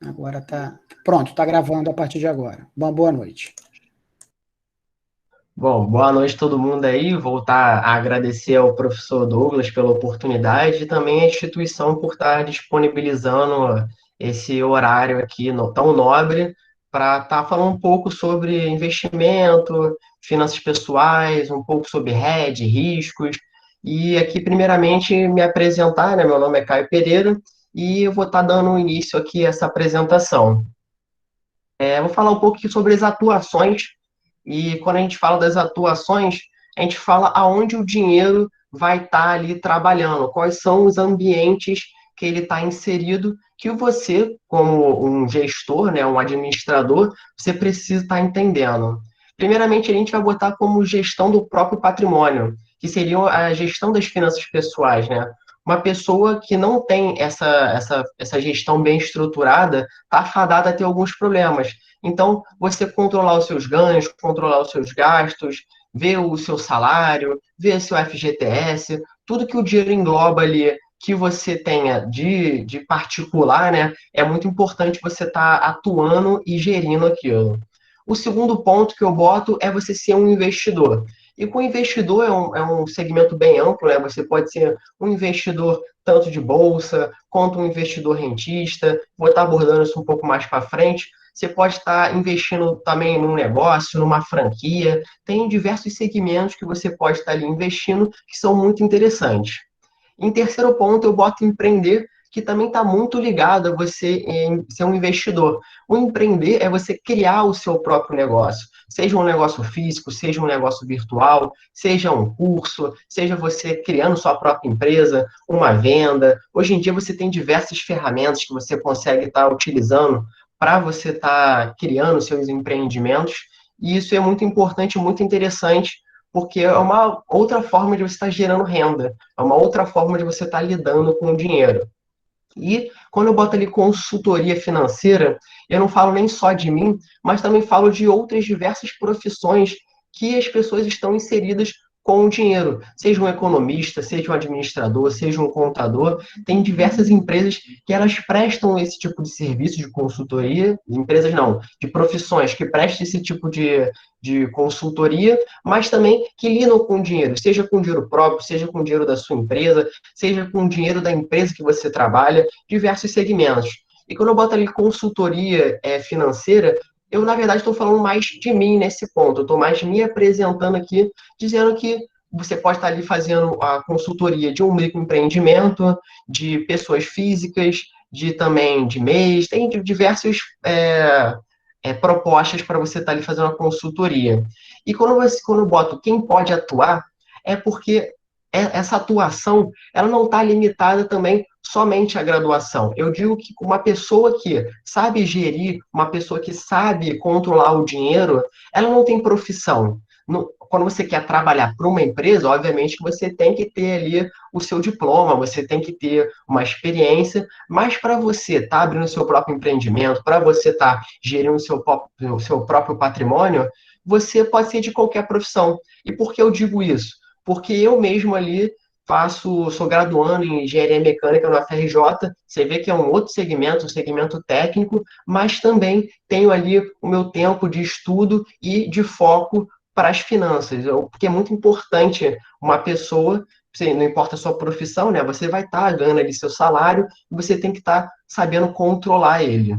Agora tá. Pronto, tá gravando a partir de agora. Bom, boa noite. Bom, boa noite a todo mundo aí. Voltar a agradecer ao professor Douglas pela oportunidade e também à instituição por estar disponibilizando esse horário aqui tão nobre para estar falando um pouco sobre investimento, finanças pessoais, um pouco sobre hedge, riscos. E aqui, primeiramente, me apresentar, né? Meu nome é Caio Pereira e eu vou estar dando início aqui a essa apresentação. Vou falar um pouco aqui sobre as atuações e quando a gente fala das atuações, a gente fala aonde o dinheiro vai estar ali trabalhando, quais são os ambientes que ele está inserido, que você, como um gestor, né, um administrador, você precisa estar entendendo. Primeiramente, a gente vai botar como gestão do próprio patrimônio, que seria a gestão das finanças pessoais, né? Uma pessoa que não tem essa gestão bem estruturada está fadada a ter alguns problemas. Então, você controlar os seus ganhos, controlar os seus gastos, ver o seu salário, ver seu FGTS, tudo que o dinheiro engloba ali que você tenha de particular, né? É muito importante você estar atuando e gerindo aquilo. O segundo ponto que eu boto é você ser um investidor. E com investidor é um segmento bem amplo, né? Você pode ser um investidor tanto de bolsa, quanto um investidor rentista. Vou estar abordando isso um pouco mais para frente. Você pode estar investindo também num negócio, numa franquia. Tem diversos segmentos que você pode estar ali investindo que são muito interessantes. Em terceiro ponto, eu boto empreender, que também está muito ligado a você ser um investidor. O empreender é você criar o seu próprio negócio, seja um negócio físico, seja um negócio virtual, seja um curso, seja você criando sua própria empresa, uma venda. Hoje em dia você tem diversas ferramentas que você consegue estar utilizando para você estar criando seus empreendimentos, e isso é muito importante, muito interessante, porque é uma outra forma de você estar gerando renda. É uma outra forma de você estar lidando com o dinheiro. E quando eu boto ali consultoria financeira, eu não falo nem só de mim, mas também falo de outras diversas profissões que as pessoas estão inseridas com o dinheiro. Seja um economista, seja um administrador, seja um contador, tem diversas empresas que elas prestam esse tipo de serviço de consultoria, empresas não, de profissões que prestam esse tipo de consultoria, mas também que lidam com dinheiro, seja com dinheiro próprio, seja com dinheiro da sua empresa, seja com dinheiro da empresa que você trabalha, diversos segmentos. E quando eu boto ali consultoria financeira, eu, na verdade, estou falando mais de mim nesse ponto. Eu estou mais me apresentando aqui, dizendo que você pode estar ali fazendo a consultoria de um microempreendimento, de pessoas físicas, de também de MEIs, tem diversos propostas para você estar ali fazendo uma consultoria. E quando eu boto quem pode atuar, é porque essa atuação ela não está limitada também somente à graduação. Eu digo que uma pessoa que sabe gerir, uma pessoa que sabe controlar o dinheiro, ela não tem profissão. Quando você quer trabalhar para uma empresa, obviamente que você tem que ter ali o seu diploma, você tem que ter uma experiência, mas para você estar abrindo o seu próprio empreendimento, para você estar gerindo o seu próprio patrimônio, você pode ser de qualquer profissão. E por que eu digo isso? Porque eu mesmo ali sou graduando em engenharia mecânica no FRJ, você vê que é um outro segmento, um segmento técnico, mas também tenho ali o meu tempo de estudo e de foco para as finanças, porque é muito importante uma pessoa, não importa a sua profissão, né? Você vai estar ganhando ali seu salário e você tem que estar sabendo controlar ele.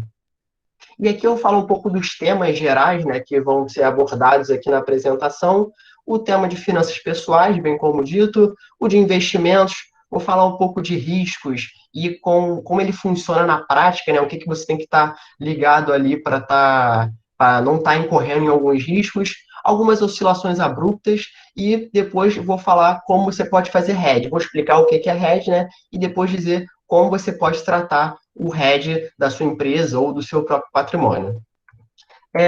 E aqui eu falo um pouco dos temas gerais, né, que vão ser abordados aqui na apresentação. O tema de finanças pessoais, bem como dito, o de investimentos, vou falar um pouco de riscos e como ele funciona na prática, né, o que você tem que estar ligado ali para não estar incorrendo em alguns riscos, algumas oscilações abruptas e depois vou falar como você pode fazer hedge. Vou explicar o que é hedge, né, e depois dizer como você pode tratar o hedge da sua empresa ou do seu próprio patrimônio.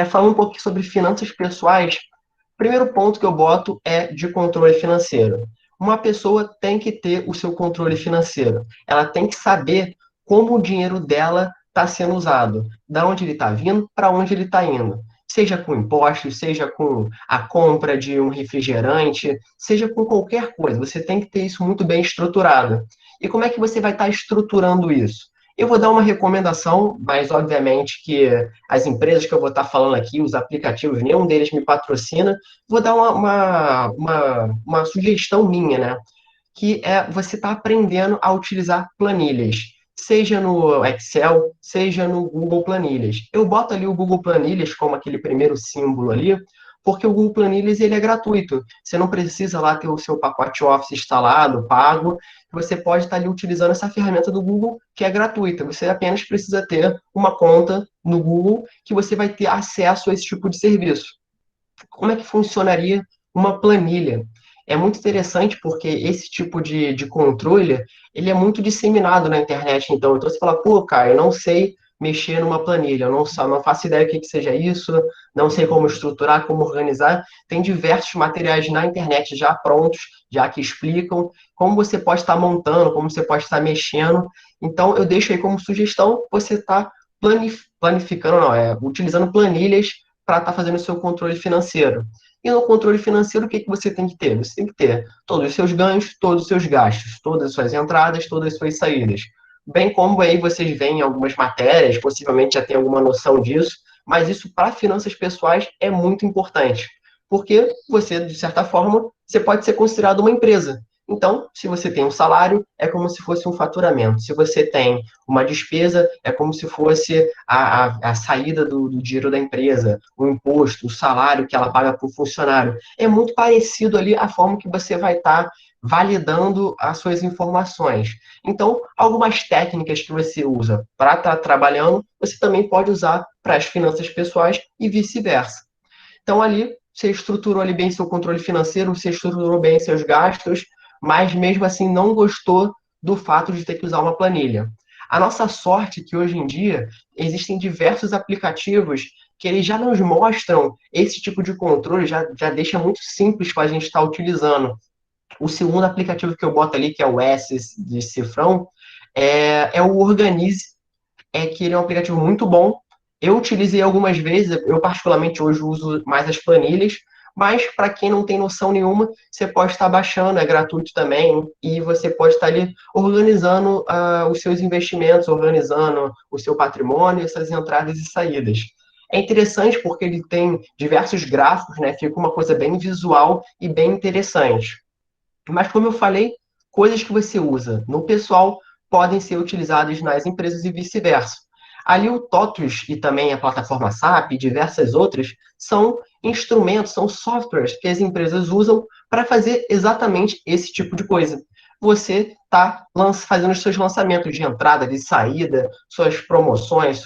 Falando um pouquinho sobre finanças pessoais, o primeiro ponto que eu boto é de controle financeiro. Uma pessoa tem que ter o seu controle financeiro. Ela tem que saber como o dinheiro dela está sendo usado, da onde ele está vindo, para onde ele está indo. Seja com impostos, seja com a compra de um refrigerante, seja com qualquer coisa. Você tem que ter isso muito bem estruturado. E como é que você vai estar estruturando isso? Eu vou dar uma recomendação, mas obviamente que as empresas que eu vou estar falando aqui, os aplicativos, nenhum deles me patrocina. Vou dar uma sugestão minha, né? Que é você está aprendendo a utilizar planilhas, seja no Excel, seja no Google Planilhas. Eu boto ali o Google Planilhas como aquele primeiro símbolo ali, porque o Google Planilhas ele é gratuito. Você não precisa lá ter o seu pacote Office instalado, pago. Você pode estar ali utilizando essa ferramenta do Google, que é gratuita. Você apenas precisa ter uma conta no Google que você vai ter acesso a esse tipo de serviço. Como é que funcionaria uma planilha? É muito interessante porque esse tipo de controle, ele é muito disseminado na internet. Então você fala, pô, cara, eu não sei mexer numa planilha, eu não faço ideia do que seja isso, não sei como estruturar, como organizar. Tem diversos materiais na internet já prontos, já que explicam como você pode estar montando, como você pode estar mexendo. Então eu deixo aí como sugestão você estar planificando, não, utilizando planilhas para estar fazendo o seu controle financeiro. E no controle financeiro, o que você tem que ter? Você tem que ter todos os seus ganhos, todos os seus gastos, todas as suas entradas, todas as suas saídas. Bem como aí vocês veem em algumas matérias, possivelmente já tem alguma noção disso, mas isso para finanças pessoais é muito importante. Porque você, de certa forma, você pode ser considerado uma empresa. Então, se você tem um salário, é como se fosse um faturamento. Se você tem uma despesa, é como se fosse a saída do dinheiro da empresa, o imposto, o salário que ela paga para o funcionário. É muito parecido ali a forma que você vai estar validando as suas informações. Então, algumas técnicas que você usa para estar trabalhando, você também pode usar para as finanças pessoais e vice-versa. Então, ali, você estruturou ali bem seu controle financeiro, você estruturou bem seus gastos, mas mesmo assim não gostou do fato de ter que usar uma planilha. A nossa sorte é que hoje em dia existem diversos aplicativos que eles já nos mostram esse tipo de controle, já deixa muito simples para a gente estar utilizando. O segundo aplicativo que eu boto ali, que é o S de Cifrão, é o Organize, que ele é um aplicativo muito bom. Eu utilizei algumas vezes, eu particularmente hoje uso mais as planilhas, mas para quem não tem noção nenhuma, você pode estar baixando, é gratuito também, e você pode estar ali organizando os seus investimentos, organizando o seu patrimônio, essas entradas e saídas. É interessante porque ele tem diversos gráficos, né? Fica uma coisa bem visual e bem interessante. Mas, como eu falei, coisas que você usa no pessoal podem ser utilizadas nas empresas e vice-versa. Ali o TOTUS e também a plataforma SAP e diversas outras são instrumentos, são softwares que as empresas usam para fazer exatamente esse tipo de coisa. Você está fazendo os seus lançamentos de entrada, de saída, suas promoções,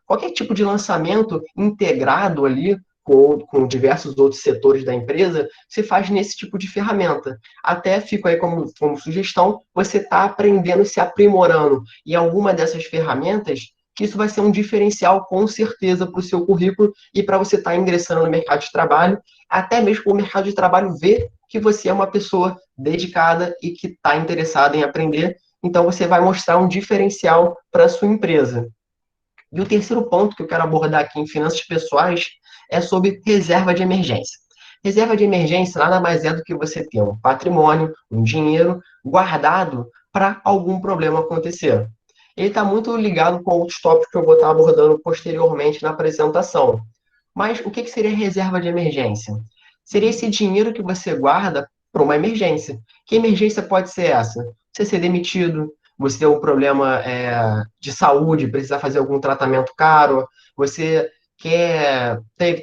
qualquer tipo de lançamento integrado ali com diversos outros setores da empresa, se faz nesse tipo de ferramenta. Até fico aí como sugestão, você está aprendendo, se aprimorando em alguma dessas ferramentas, que isso vai ser um diferencial com certeza para o seu currículo e para você estar ingressando no mercado de trabalho, até mesmo para o mercado de trabalho ver que você é uma pessoa dedicada e que está interessada em aprender. Então, você vai mostrar um diferencial para a sua empresa. E o terceiro ponto que eu quero abordar aqui em finanças pessoais é sobre reserva de emergência. Reserva de emergência nada mais é do que você ter um patrimônio, um dinheiro guardado para algum problema acontecer. Ele está muito ligado com outros tópicos que eu vou estar abordando posteriormente na apresentação. Mas o que seria reserva de emergência? Seria esse dinheiro que você guarda para uma emergência. Que emergência pode ser essa? Você ser demitido, você ter um problema de saúde, precisar fazer algum tratamento caro, você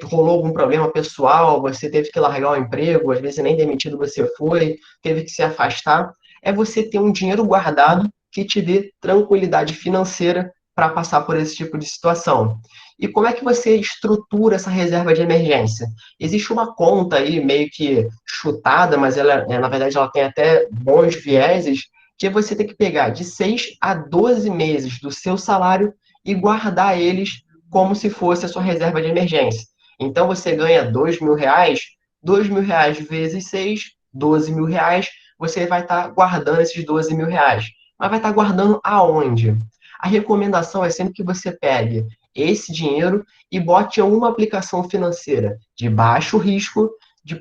rolou algum problema pessoal, você teve que largar o emprego, às vezes nem demitido você foi, teve que se afastar. É você ter um dinheiro guardado que te dê tranquilidade financeira para passar por esse tipo de situação. E como é que você estrutura essa reserva de emergência? Existe uma conta aí meio que chutada, mas ela, na verdade, ela tem até bons vieses, que você tem que pegar de 6 a 12 meses do seu salário e guardar eles como se fosse a sua reserva de emergência. Então você ganha R$ 2.000, R$ 2.000 vezes 6, R$ 12.000, você vai estar guardando esses R$ 12.000. Mas vai estar guardando aonde? A recomendação é sempre que você pegue esse dinheiro e bote em alguma aplicação financeira de baixo risco,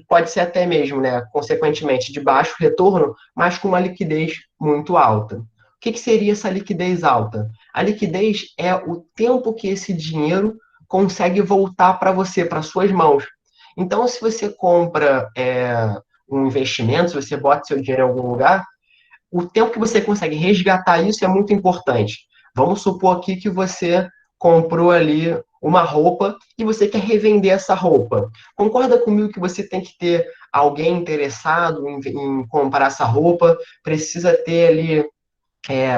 pode ser até mesmo, né, consequentemente, de baixo retorno, mas com uma liquidez muito alta. que seria essa liquidez alta? A liquidez é o tempo que esse dinheiro consegue voltar para você, para suas mãos. Então, se você compra um investimento, se você bota seu dinheiro em algum lugar, o tempo que você consegue resgatar isso é muito importante. Vamos supor aqui que você comprou ali uma roupa e você quer revender essa roupa. Concorda comigo que você tem que ter alguém interessado em comprar essa roupa, precisa ter ali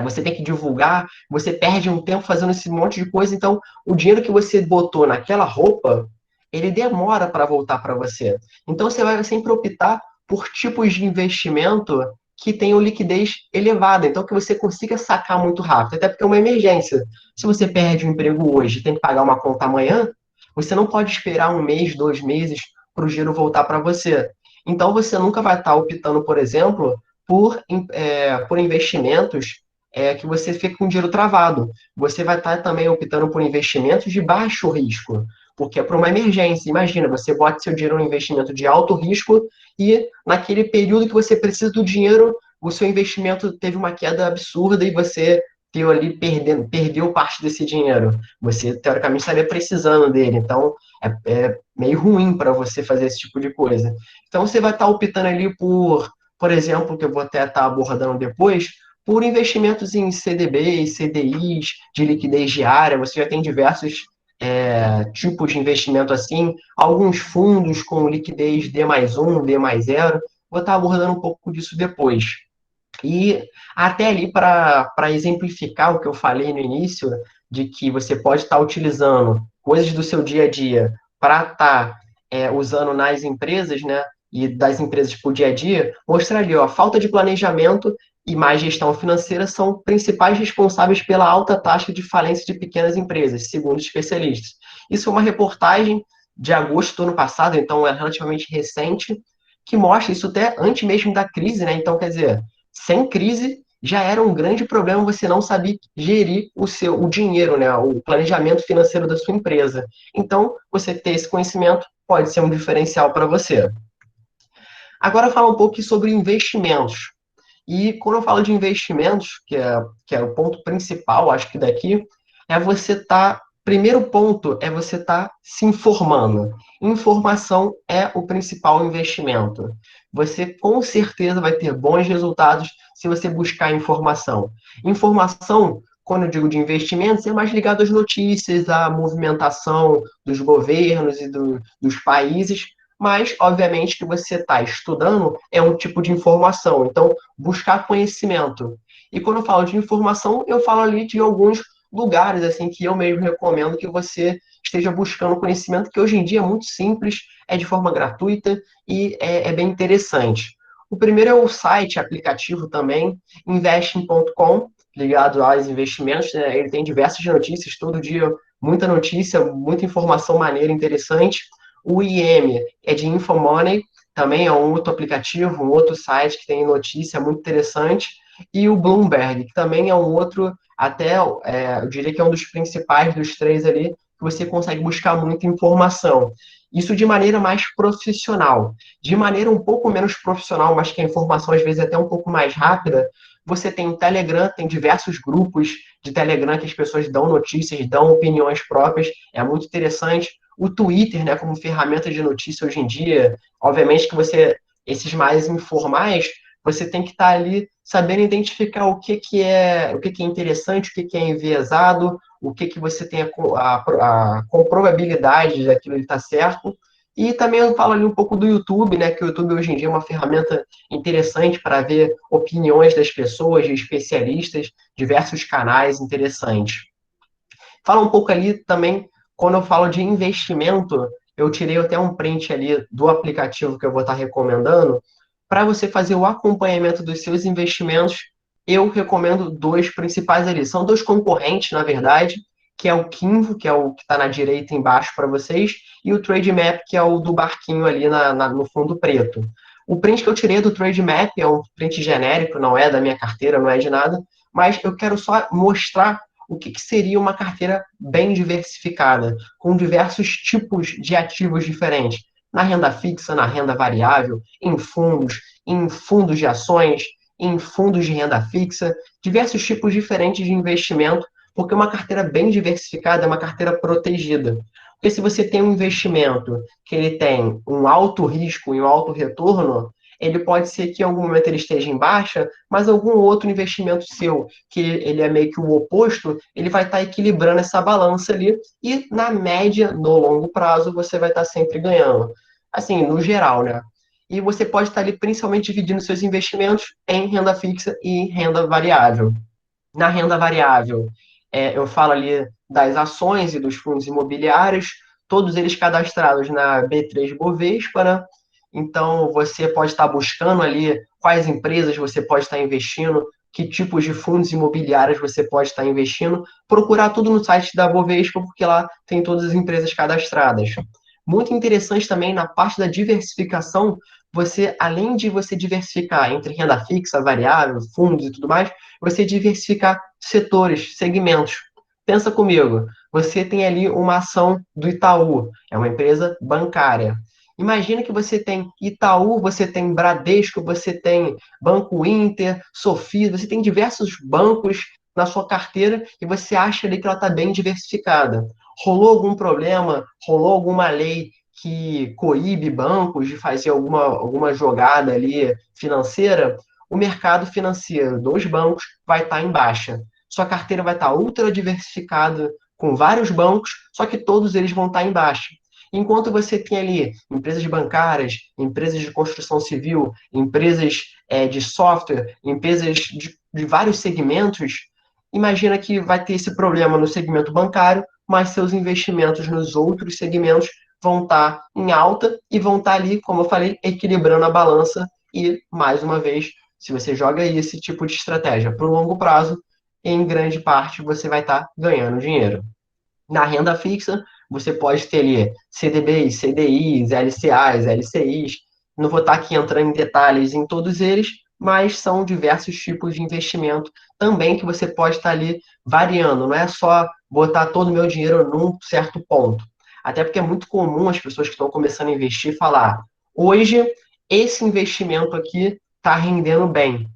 você tem que divulgar, você perde um tempo fazendo esse monte de coisa, então o dinheiro que você botou naquela roupa, ele demora para voltar para você. Então você vai sempre optar por tipos de investimento que tenham liquidez elevada, então que você consiga sacar muito rápido, até porque é uma emergência. Se você perde o emprego hoje e tem que pagar uma conta amanhã, você não pode esperar um mês, 2 meses para o dinheiro voltar para você. Então você nunca vai estar optando, por exemplo, por investimentos que você fica com o dinheiro travado. Você vai estar também optando por investimentos de baixo risco, porque é para uma emergência. Imagina, você bota seu dinheiro em um investimento de alto risco e naquele período que você precisa do dinheiro, o seu investimento teve uma queda absurda e você perdeu parte desse dinheiro. Você, teoricamente, estaria precisando dele. Então, é meio ruim para você fazer esse tipo de coisa. Então, você vai estar optando ali por exemplo, que eu vou até estar abordando depois, por investimentos em CDBs, CDIs, de liquidez diária. Você já tem diversos tipos de investimento assim, alguns fundos com liquidez D mais um, D mais zero. Vou estar abordando um pouco disso depois. E até ali para exemplificar o que eu falei no início, de que você pode estar utilizando coisas do seu dia a dia para estar usando nas empresas, né? E das empresas para o dia a dia, mostrar ali, ó, a falta de planejamento e má gestão financeira são principais responsáveis pela alta taxa de falência de pequenas empresas, segundo especialistas. Isso é uma reportagem de agosto do ano passado, então é relativamente recente, que mostra isso até antes mesmo da crise, né? Então, quer dizer, sem crise, já era um grande problema você não saber gerir o dinheiro, né, o planejamento financeiro da sua empresa. Então, você ter esse conhecimento pode ser um diferencial para você. Agora, falar um pouco sobre investimentos. E quando eu falo de investimentos, que é o ponto principal, acho que daqui, é você estar. Primeiro ponto é você estar se informando. Informação é o principal investimento. Você com certeza vai ter bons resultados se você buscar informação. Informação, quando eu digo de investimentos, é mais ligado às notícias, à movimentação dos governos e dos países, mas, obviamente, que você está estudando é um tipo de informação. Então, buscar conhecimento. E quando eu falo de informação, eu falo ali de alguns lugares assim que eu mesmo recomendo que você esteja buscando conhecimento, que hoje em dia é muito simples, é de forma gratuita e é bem interessante. O primeiro é o site, aplicativo também, investing.com, ligado aos investimentos. Né? Ele tem diversas notícias, todo dia, muita notícia, muita informação maneira, interessante. O IM é de InfoMoney, também é um outro aplicativo, um outro site que tem notícia muito interessante. E o Bloomberg, que também é um outro, até eu diria que é um dos principais dos três ali, que você consegue buscar muita informação. Isso de maneira mais profissional. De maneira um pouco menos profissional, mas que a informação às vezes é até um pouco mais rápida, você tem o Telegram, tem diversos grupos de Telegram que as pessoas dão notícias, dão opiniões próprias, é muito interessante. O Twitter, né, como ferramenta de notícia hoje em dia, obviamente que esses mais informais, você tem que estar ali sabendo identificar o que é interessante, o que é enviesado, o que você tem a comprovabilidade daquilo estar certo. E também eu falo ali um pouco do YouTube, né? Que o YouTube hoje em dia é uma ferramenta interessante para ver opiniões das pessoas, de especialistas, diversos canais interessantes. Fala um pouco ali também, quando eu falo de investimento, eu tirei até um print ali do aplicativo que eu vou estar recomendando, para você fazer o acompanhamento dos seus investimentos. Eu recomendo dois principais ali. São dois concorrentes, na verdade, que é o Kinvo, que é o que está na direita embaixo para vocês, e o Trademap, que é o do barquinho ali no fundo preto. O print que eu tirei do Trademap é um print genérico, não é da minha carteira, não é de nada, mas eu quero só mostrar o que seria uma carteira bem diversificada, com diversos tipos de ativos diferentes, na renda fixa, na renda variável, em fundos de ações, em fundos de renda fixa, diversos tipos diferentes de investimento, porque uma carteira bem diversificada é uma carteira protegida. Porque se você tem um investimento que ele tem um alto risco e um alto retorno, ele pode ser que em algum momento ele esteja em baixa, mas algum outro investimento seu, que ele é meio que o oposto, ele vai estar equilibrando essa balança ali, e na média, no longo prazo, você vai estar sempre ganhando. Assim, no geral, né? E você pode estar ali principalmente dividindo seus investimentos em renda fixa e renda variável. Na renda variável, eu falo ali das ações e dos fundos imobiliários, todos eles cadastrados na B3 Bovespa, né? Então, você pode estar buscando ali quais empresas você pode estar investindo, que tipos de fundos imobiliários você pode estar investindo, procurar tudo no site da Bovespa, porque lá tem todas as empresas cadastradas. Muito interessante também na parte da diversificação, você, além de você diversificar entre renda fixa, variável, fundos e tudo mais, você diversificar setores, segmentos. Pensa comigo, você tem ali uma ação do Itaú, é uma empresa bancária. Imagina que você tem Itaú, você tem Bradesco, você tem Banco Inter, Sofia, você tem diversos bancos na sua carteira e você acha ali que ela está bem diversificada. Rolou algum problema, rolou alguma lei que coíbe bancos de fazer alguma jogada ali financeira, o mercado financeiro dos bancos vai estar em baixa. Sua carteira vai estar ultra diversificada com vários bancos, só que todos eles vão estar em baixa. Enquanto você tem ali empresas bancárias, empresas de construção civil, empresas de software, empresas de vários segmentos, imagina que vai ter esse problema no segmento bancário, mas seus investimentos nos outros segmentos vão estar em alta e vão estar ali, como eu falei, equilibrando a balança. E, mais uma vez, se você joga esse tipo de estratégia para o longo prazo, em grande parte você vai estar ganhando dinheiro. Na renda fixa, você pode ter ali CDBs, CDIs, LCAs, LCIs. Não vou estar aqui entrando em detalhes em todos eles, mas são diversos tipos de investimento também que você pode estar ali variando. Não é só botar todo o meu dinheiro num certo ponto. Até porque é muito comum as pessoas que estão começando a investir falar: hoje, esse investimento aqui está rendendo bem.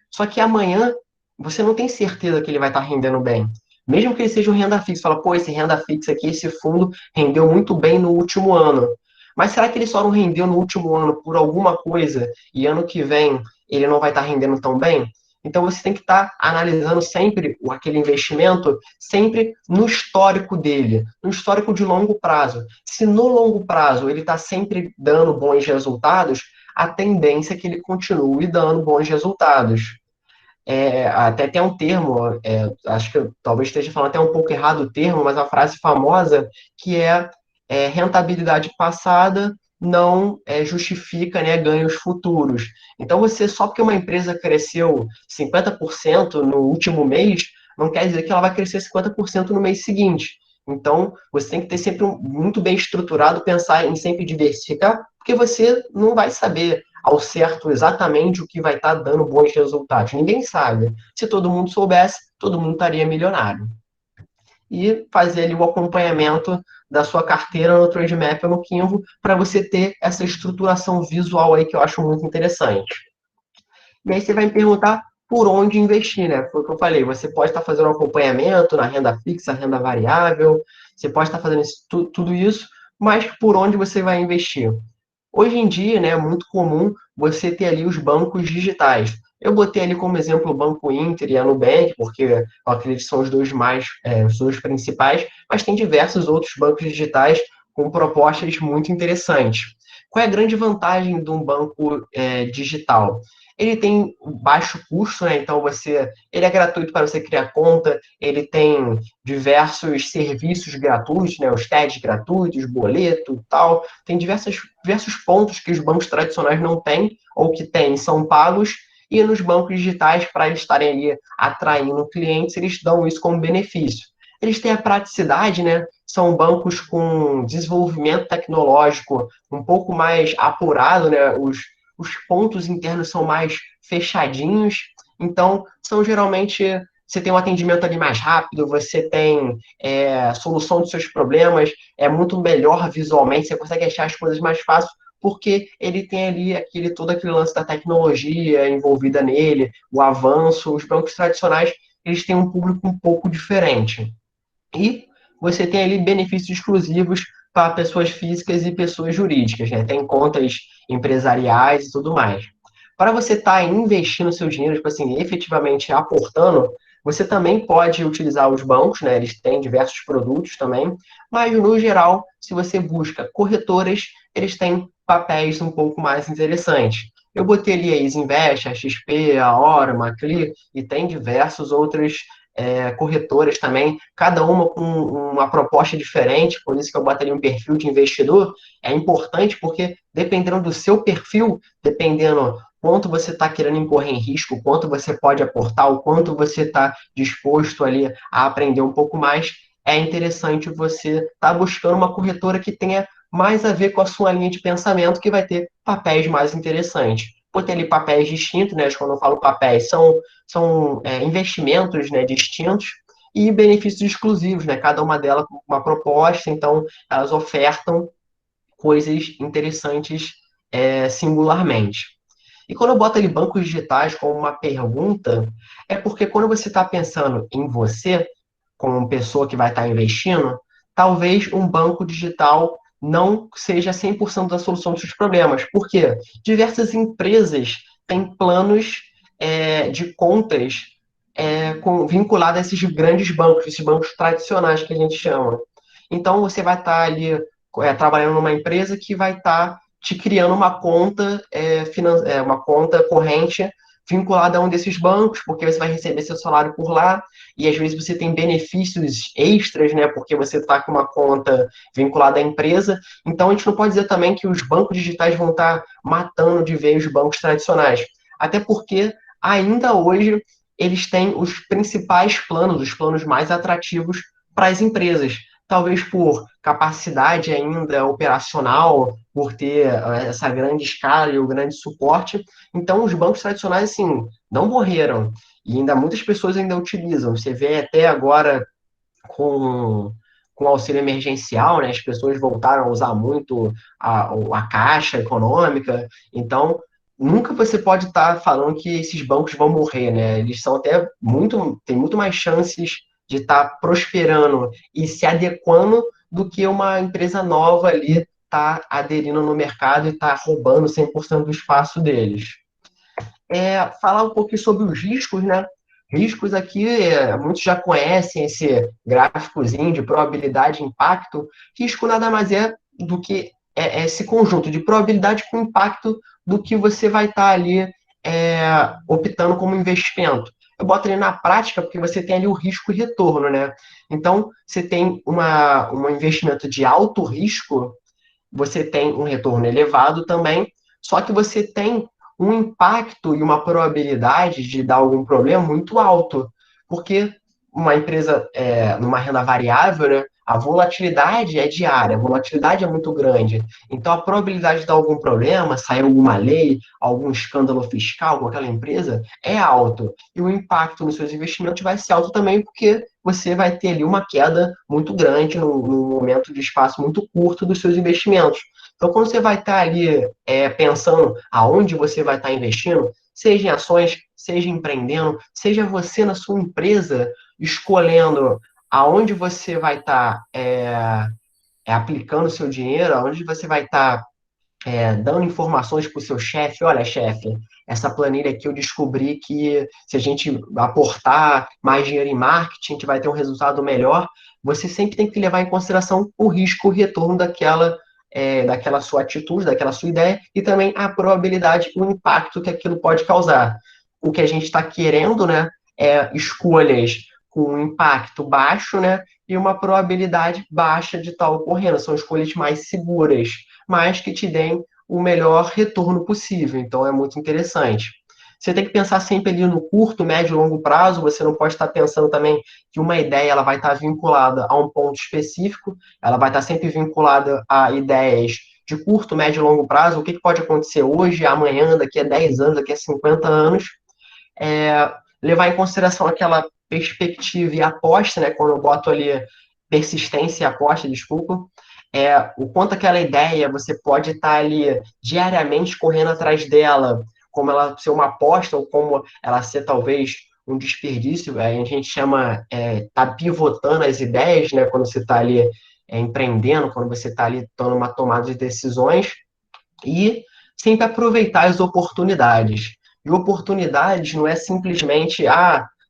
Só que amanhã você não tem certeza que ele vai estar rendendo bem. Mesmo que ele seja um renda fixa, fala, pô, esse renda fixa aqui, esse fundo rendeu muito bem no último ano. Mas será que ele só não rendeu no último ano por alguma coisa e ano que vem ele não vai estar rendendo tão bem? Então você tem que estar analisando sempre aquele investimento, sempre no histórico dele, no histórico de longo prazo. Se no longo prazo ele está sempre dando bons resultados, a tendência é que ele continue dando bons resultados. Até tem um termo, acho que eu talvez esteja falando até um pouco errado o termo, mas a frase famosa que rentabilidade passada não justifica, né, ganhos futuros. Então, você só porque uma empresa cresceu 50% no último mês, não quer dizer que ela vai crescer 50% no mês seguinte. Então, você tem que ter sempre muito bem estruturado, pensar em sempre diversificar, porque você não vai saber ao certo exatamente o que vai estar dando bons resultados. Ninguém sabe. Se todo mundo soubesse, todo mundo estaria milionário. E fazer ali o acompanhamento da sua carteira no Trademap ou no Kinvo para você ter essa estruturação visual aí que eu acho muito interessante. E aí você vai me perguntar por onde investir, né? Foi o que eu falei. Você pode estar fazendo um acompanhamento na renda fixa, renda variável, você pode estar fazendo tudo isso, mas por onde você vai investir? Hoje em dia, né, é muito comum você ter ali os bancos digitais. Eu botei ali como exemplo o Banco Inter e a Nubank, porque eu acredito que são os dois principais, mas tem diversos outros bancos digitais com propostas muito interessantes. Qual é a grande vantagem de um banco digital? Ele tem baixo custo, né? Então ele é gratuito para você criar conta, ele tem diversos serviços gratuitos, né? Os TEDs gratuitos, boleto, tal. Tem diversos pontos que os bancos tradicionais não têm, ou que têm, são pagos, e nos bancos digitais, para eles estarem ali atraindo clientes, eles dão isso como benefício. Eles têm a praticidade, né? São bancos com desenvolvimento tecnológico um pouco mais apurado, né? Os pontos internos são mais fechadinhos, então são geralmente você tem um atendimento ali mais rápido, você tem solução dos seus problemas, é muito melhor visualmente, você consegue achar as coisas mais fácil, porque ele tem ali todo aquele lance da tecnologia envolvida nele, o avanço. Os bancos tradicionais, eles têm um público um pouco diferente. E você tem ali benefícios exclusivos para pessoas físicas e pessoas jurídicas, né? Tem contas empresariais e tudo mais. Para você estar investindo seu dinheiro, tipo assim, efetivamente aportando, você também pode utilizar os bancos, né? Eles têm diversos produtos também, mas no geral, se você busca corretoras, eles têm papéis um pouco mais interessantes. Eu botei ali a Isinvest, a XP, a Orama, a Clear, e tem diversos outros corretoras também, cada uma com uma proposta diferente, por isso que eu botaria um perfil de investidor. É importante porque, dependendo do seu perfil, dependendo quanto você está querendo incorrer em risco, quanto você pode aportar, o quanto você está disposto ali a aprender um pouco mais, é interessante você estar buscando uma corretora que tenha mais a ver com a sua linha de pensamento, que vai ter papéis mais interessantes. Pode ter ali papéis distintos, né? Quando eu falo papéis, são investimentos, né, distintos e benefícios exclusivos, né? Cada uma delas com uma proposta, então elas ofertam coisas interessantes singularmente. E quando eu boto ali bancos digitais como uma pergunta, é porque quando você está pensando em você, como pessoa que vai estar investindo, talvez um banco digital não seja 100% da solução dos seus problemas. Por quê? Diversas empresas têm planos de contas vinculadas a esses grandes bancos, esses bancos tradicionais que a gente chama. Então, você vai estar ali trabalhando numa empresa que vai estar te criando uma conta, uma conta corrente vinculada a um desses bancos, porque você vai receber seu salário por lá, e às vezes você tem benefícios extras, né, porque você está com uma conta vinculada à empresa. Então, a gente não pode dizer também que os bancos digitais vão estar matando de vez os bancos tradicionais. Até porque, ainda hoje, eles têm os principais planos, os planos mais atrativos para as empresas. Talvez por capacidade ainda operacional, por ter essa grande escala e o grande suporte. Então, os bancos tradicionais, assim, não morreram. E ainda muitas pessoas ainda utilizam. Você vê até agora com o auxílio emergencial, né? As pessoas voltaram a usar muito a caixa econômica. Então, nunca você pode estar falando que esses bancos vão morrer, né? Eles são até tem muito mais chances de estar prosperando e se adequando do que uma empresa nova ali tá aderindo no mercado e tá roubando 100% do espaço deles. Falar um pouquinho sobre os riscos, né? Riscos aqui, muitos já conhecem esse gráficozinho de probabilidade e impacto. Risco nada mais é do que esse conjunto de probabilidade com impacto do que você vai estar ali optando como investimento. Eu boto ali na prática porque você tem ali o risco e retorno, né? Então, você tem um investimento de alto risco, você tem um retorno elevado também, só que você tem um impacto e uma probabilidade de dar algum problema muito alto, porque uma empresa numa renda variável, né, a volatilidade é diária, a volatilidade é muito grande. Então, a probabilidade de dar algum problema, sair alguma lei, algum escândalo fiscal com aquela empresa, é alto. E o impacto nos seus investimentos vai ser alto também, porque você vai ter ali uma queda muito grande num momento de espaço muito curto dos seus investimentos. Então, quando você vai estar ali pensando aonde você vai estar investindo, seja em ações, seja empreendendo, seja você na sua empresa escolhendo aonde você vai estar aplicando o seu dinheiro, aonde você vai estar dando informações para o seu chefe. Olha, chefe, essa planilha aqui eu descobri que se a gente aportar mais dinheiro em marketing, a gente vai ter um resultado melhor. Você sempre tem que levar em consideração o risco, o retorno daquela sua atitude, daquela sua ideia, e também a probabilidade, o impacto que aquilo pode causar. O que a gente está querendo, né, é escolhas com um impacto baixo, né, e uma probabilidade baixa de estar ocorrendo. São escolhas mais seguras, mas que te deem o melhor retorno possível. Então, é muito interessante. Você tem que pensar sempre ali no curto, médio e longo prazo. Você não pode estar pensando também que uma ideia ela vai estar vinculada a um ponto específico. Ela vai estar sempre vinculada a ideias de curto, médio e longo prazo. O que pode acontecer hoje, amanhã, daqui a 10 anos, daqui a 50 anos. Levar em consideração aquela perspectiva e aposta, né? Quando eu boto ali persistência e aposta, desculpa, o quanto aquela ideia você pode estar ali diariamente correndo atrás dela, como ela ser uma aposta ou como ela ser talvez um desperdício. A gente chama, tá pivotando as ideias, né? Quando você está ali empreendendo, quando você está ali tomando uma tomada de decisões, e sempre aproveitar as oportunidades. E oportunidades não é simplesmente,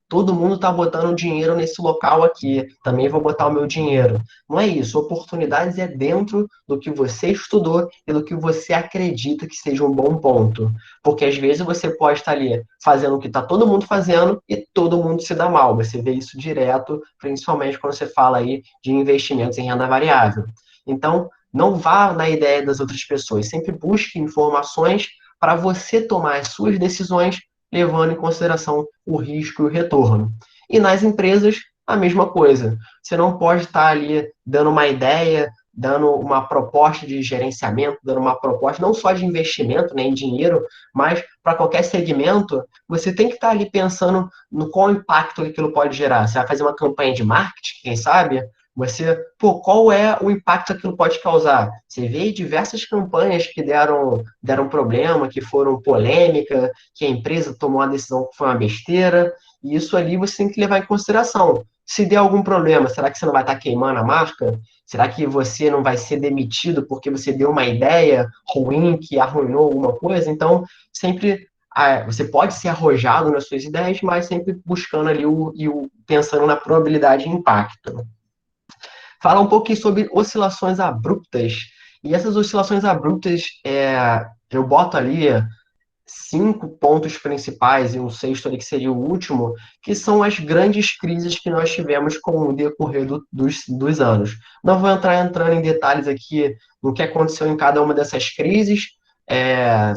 todo mundo está botando dinheiro nesse local aqui, também vou botar o meu dinheiro. Não é isso. Oportunidades é dentro do que você estudou e do que você acredita que seja um bom ponto. Porque às vezes você pode estar ali fazendo o que está todo mundo fazendo e todo mundo se dá mal. Você vê isso direto, principalmente quando você fala aí de investimentos em renda variável. Então, não vá na ideia das outras pessoas. Sempre busque informações para você tomar as suas decisões, levando em consideração o risco e o retorno. E nas empresas, a mesma coisa. Você não pode estar ali dando uma ideia, dando uma proposta de gerenciamento, dando uma proposta não só de investimento, né, em dinheiro, mas para qualquer segmento, você tem que estar ali pensando no qual impacto que aquilo pode gerar. Você vai fazer uma campanha de marketing, quem sabe? Qual é o impacto que aquilo pode causar? Você vê diversas campanhas que deram problema, que foram polêmica, que a empresa tomou uma decisão que foi uma besteira, e isso ali você tem que levar em consideração. Se der algum problema, será que você não vai estar queimando a marca? Será que você não vai ser demitido porque você deu uma ideia ruim que arruinou alguma coisa? Então, sempre você pode ser arrojado nas suas ideias, mas sempre buscando ali pensando na probabilidade de impacto. Fala um pouquinho sobre oscilações abruptas. E essas oscilações abruptas, eu boto ali 5 pontos principais e um sexto ali que seria o último, que são as grandes crises que nós tivemos com o decorrer dos anos. Não vou entrando em detalhes aqui no que aconteceu em cada uma dessas crises.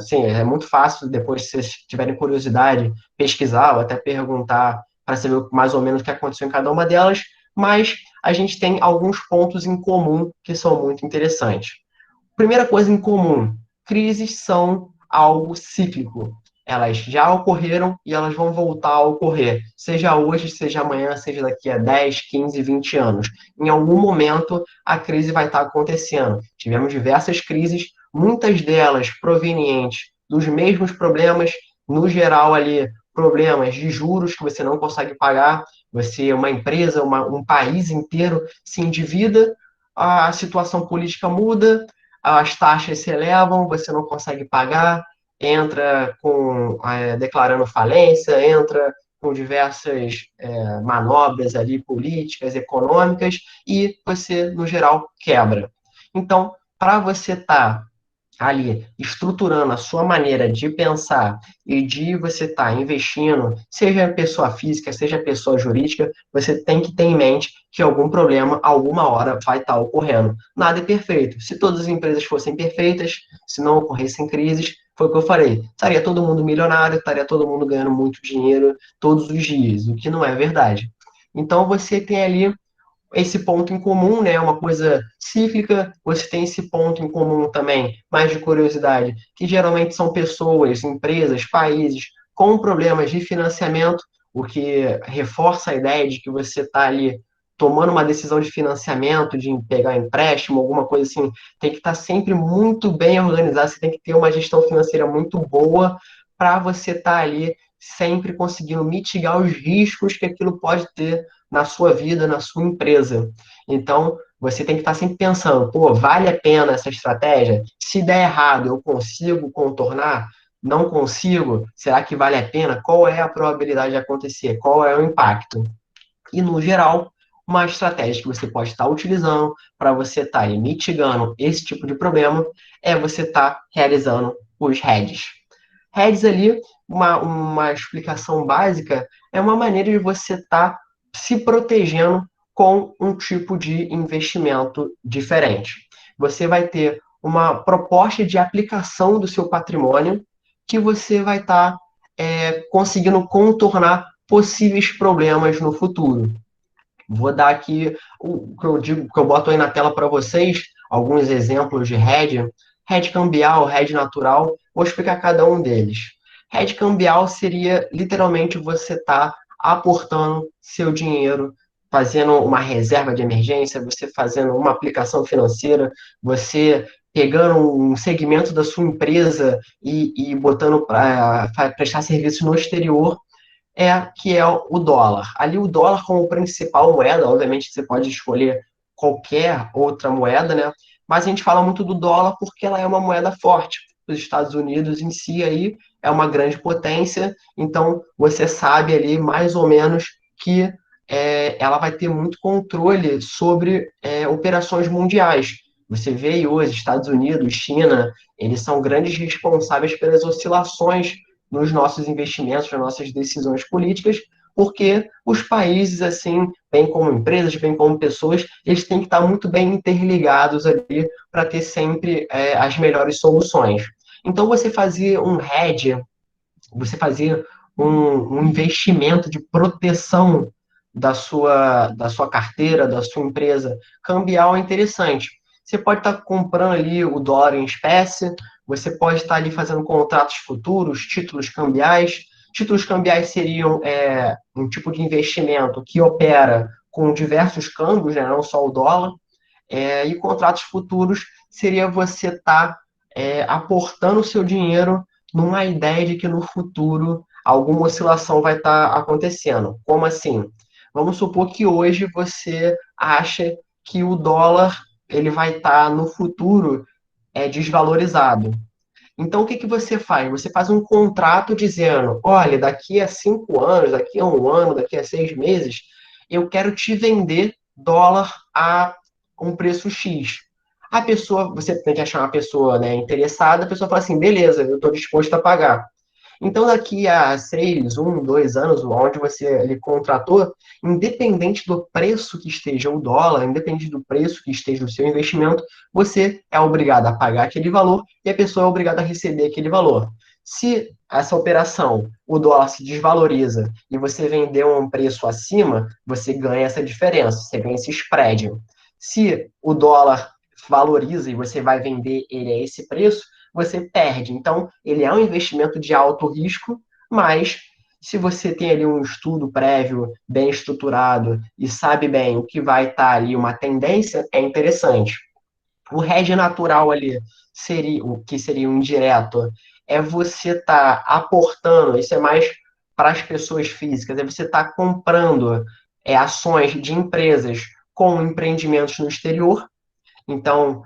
Sim, é muito fácil, depois, se vocês tiverem curiosidade, pesquisar ou até perguntar para saber mais ou menos o que aconteceu em cada uma delas, mas a gente tem alguns pontos em comum que são muito interessantes. Primeira coisa em comum: crises são algo cíclico. Elas já ocorreram e elas vão voltar a ocorrer, seja hoje, seja amanhã, seja daqui a 10, 15, 20 anos. Em algum momento, a crise vai estar acontecendo. Tivemos diversas crises, muitas delas provenientes dos mesmos problemas, no geral ali, problemas de juros que você não consegue pagar, uma empresa, um país inteiro se endivida, a situação política muda, as taxas se elevam, você não consegue pagar, entra declarando falência, entra com diversas manobras ali políticas, econômicas, e você, no geral, quebra. Então, para você estar ali estruturando a sua maneira de pensar e de você estar investindo, seja pessoa física, seja pessoa jurídica, você tem que ter em mente que algum problema, alguma hora, vai estar ocorrendo. Nada é perfeito. Se todas as empresas fossem perfeitas, se não ocorressem crises, foi o que eu falei. Estaria todo mundo milionário, estaria todo mundo ganhando muito dinheiro todos os dias, o que não é verdade. Então, você tem ali esse ponto em comum, né? Uma coisa cíclica, você tem esse ponto em comum também, mais de curiosidade, que geralmente são pessoas, empresas, países com problemas de financiamento, o que reforça a ideia de que você está ali tomando uma decisão de financiamento, de pegar empréstimo, alguma coisa assim, tem que estar sempre muito bem organizado, você tem que ter uma gestão financeira muito boa para você estar ali sempre conseguindo mitigar os riscos que aquilo pode ter na sua vida, na sua empresa. Então, você tem que estar sempre pensando, vale a pena essa estratégia? Se der errado, eu consigo contornar? Não consigo? Será que vale a pena? Qual é a probabilidade de acontecer? Qual é o impacto? E, no geral, uma estratégia que você pode estar utilizando para você estar mitigando esse tipo de problema é você estar realizando os hedges. Hedges ali, uma explicação básica, é uma maneira de você estar se protegendo com um tipo de investimento diferente. Você vai ter uma proposta de aplicação do seu patrimônio que você vai estar conseguindo contornar possíveis problemas no futuro. Vou dar aqui o que eu digo, que eu boto aí na tela para vocês, alguns exemplos de hedge. Hedge cambial, hedge natural, vou explicar cada um deles. Hedge cambial seria literalmente você estar aportando seu dinheiro fazendo uma reserva de emergência, você fazendo uma aplicação financeira, você pegando um segmento da sua empresa e botando para prestar serviço no exterior, que é o dólar. Ali o dólar como principal moeda, obviamente você pode escolher qualquer outra moeda, né? Mas a gente fala muito do dólar porque ela é uma moeda forte. Os Estados Unidos em si aí é uma grande potência, então você sabe ali mais ou menos que ela vai ter muito controle sobre operações mundiais. Você vê aí hoje, Estados Unidos, China, eles são grandes responsáveis pelas oscilações nos nossos investimentos, nas nossas decisões políticas, porque os países, assim, bem como empresas, bem como pessoas, eles têm que estar muito bem interligados ali para ter sempre as melhores soluções. Então, você fazia um hedge, você fazia um investimento de proteção da sua carteira, da sua empresa cambial é interessante. Você pode estar comprando ali o dólar em espécie, você pode estar ali fazendo contratos futuros, títulos cambiais. Títulos cambiais seriam um tipo de investimento que opera com diversos câmbios, né, não só o dólar. E contratos futuros seria você estar aportando o seu dinheiro numa ideia de que no futuro alguma oscilação vai estar acontecendo. Como assim? Vamos supor que hoje você acha que o dólar ele vai estar no futuro desvalorizado. Então, o que que você faz? Você faz um contrato dizendo: olha, daqui a 5 anos, daqui a um ano, daqui a 6 meses, eu quero te vender dólar a um preço X. A pessoa, você tem que achar uma pessoa, né, interessada, a pessoa fala assim: beleza, eu estou disposto a pagar. Então, daqui a 6, 1, 2 anos, onde você ele contratou, independente do preço que esteja o dólar, independente do preço que esteja o seu investimento, você é obrigado a pagar aquele valor e a pessoa é obrigada a receber aquele valor. Se essa operação, o dólar se desvaloriza e você vendeu a um preço acima, você ganha essa diferença, você ganha esse spread. Se o dólar valoriza e você vai vender ele a esse preço, você perde. Então, ele é um investimento de alto risco, mas se você tem ali um estudo prévio bem estruturado e sabe bem o que vai estar ali, uma tendência, é interessante. O hedge natural ali seria o que seria o indireto, é você estar aportando, isso é mais para as pessoas físicas, é você estar comprando ações de empresas com empreendimentos no exterior. Então,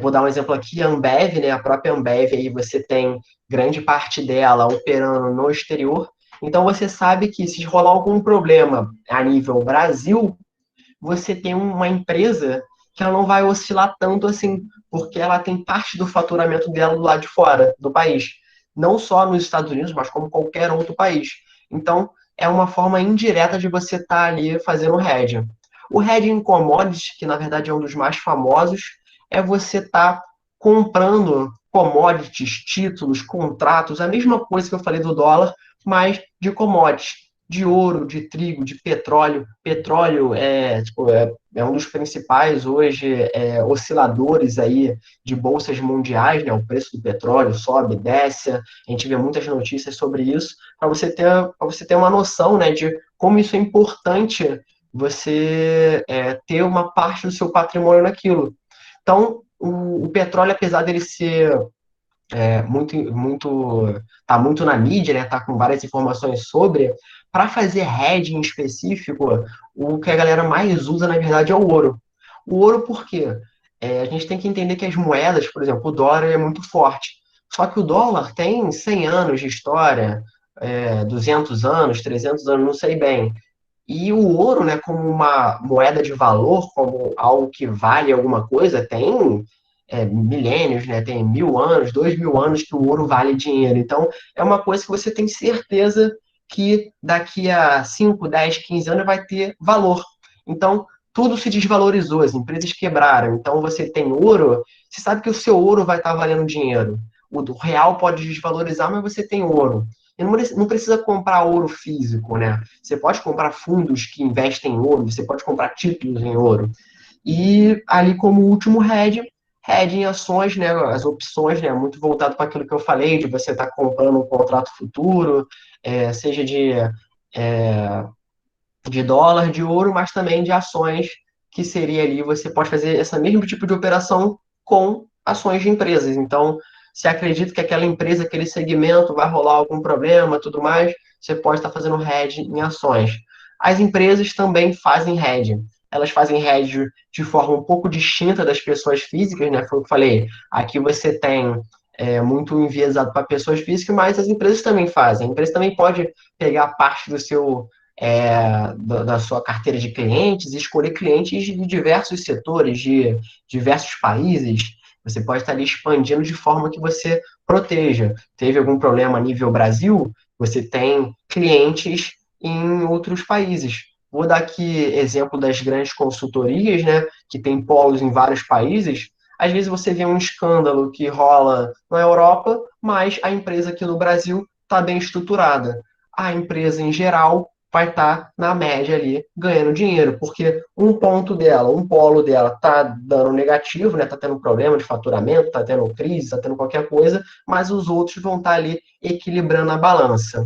vou dar um exemplo aqui, a Ambev, né, a própria Ambev, aí você tem grande parte dela operando no exterior. Então, você sabe que se rolar algum problema a nível Brasil, você tem uma empresa que ela não vai oscilar tanto assim, porque ela tem parte do faturamento dela do lado de fora do país. Não só nos Estados Unidos, mas como qualquer outro país. Então, é uma forma indireta de você estar ali fazendo hedge. O hedge em commodities, que na verdade é um dos mais famosos, é você estar comprando commodities, títulos, contratos, a mesma coisa que eu falei do dólar, mas de commodities de ouro, de trigo, de petróleo. Petróleo é um dos principais hoje osciladores aí de bolsas mundiais, né? O preço do petróleo sobe, desce. A gente vê muitas notícias sobre isso, para você ter uma noção, né, de como isso é importante você ter uma parte do seu patrimônio naquilo. Então, o petróleo, apesar dele ser tá muito na mídia, né? Tá com várias informações sobre. Para fazer hedging específico, o que a galera mais usa, na verdade, é o ouro. O ouro, por quê? A gente tem que entender que as moedas, por exemplo, o dólar é muito forte. Só que o dólar tem 100 anos de história, 200 anos, 300 anos, não sei bem. E o ouro, né, como uma moeda de valor, como algo que vale alguma coisa, tem milênios, né, tem 1.000 anos, 2.000 anos que o ouro vale dinheiro. Então, é uma coisa que você tem certeza que daqui a 5, 10, 15 anos vai ter valor. Então, tudo se desvalorizou, as empresas quebraram. Então, você tem ouro, você sabe que o seu ouro vai estar valendo dinheiro. O real pode desvalorizar, mas você tem ouro. E não precisa comprar ouro físico, né? Você pode comprar fundos que investem em ouro, você pode comprar títulos em ouro. E ali como último hedge em ações, né, as opções, né, muito voltado para aquilo que eu falei, de você estar comprando um contrato futuro, seja de de dólar, de ouro, mas também de ações, que seria ali, você pode fazer esse mesmo tipo de operação com ações de empresas. Então, se acredita que aquela empresa, aquele segmento vai rolar algum problema, tudo mais, você pode estar fazendo hedge em ações. As empresas também fazem hedge. Elas fazem hedge de forma um pouco distinta das pessoas físicas, né? Foi o que eu falei. Aqui você tem muito enviesado para pessoas físicas, mas as empresas também fazem. A empresa também pode pegar parte do seu da sua carteira de clientes e escolher clientes de diversos setores, de diversos países. Você pode estar ali expandindo de forma que você proteja. Teve algum problema a nível Brasil? Você tem clientes em outros países. Vou dar aqui exemplo das grandes consultorias, né, que tem polos em vários países. Às vezes você vê um escândalo que rola na Europa, mas a empresa aqui no Brasil está bem estruturada. A empresa, em geral, vai estar na média ali ganhando dinheiro, porque um ponto dela, um polo dela está dando negativo, né? Está tendo problema de faturamento, está tendo crise, está tendo qualquer coisa, mas os outros vão estar ali equilibrando a balança.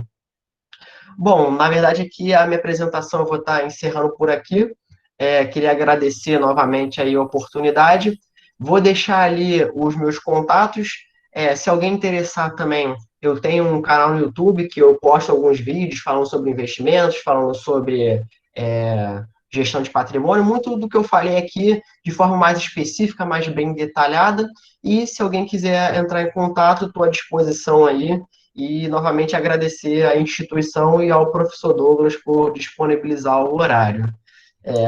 Bom, na verdade aqui a minha apresentação eu vou estar encerrando por aqui. Queria agradecer novamente aí a oportunidade. Vou deixar ali os meus contatos. Se alguém interessar também, eu tenho um canal no YouTube que eu posto alguns vídeos falando sobre investimentos, falando sobre gestão de patrimônio, muito do que eu falei aqui de forma mais específica, mais bem detalhada. E se alguém quiser entrar em contato, estou à disposição aí. E novamente agradecer à instituição e ao professor Douglas por disponibilizar o horário.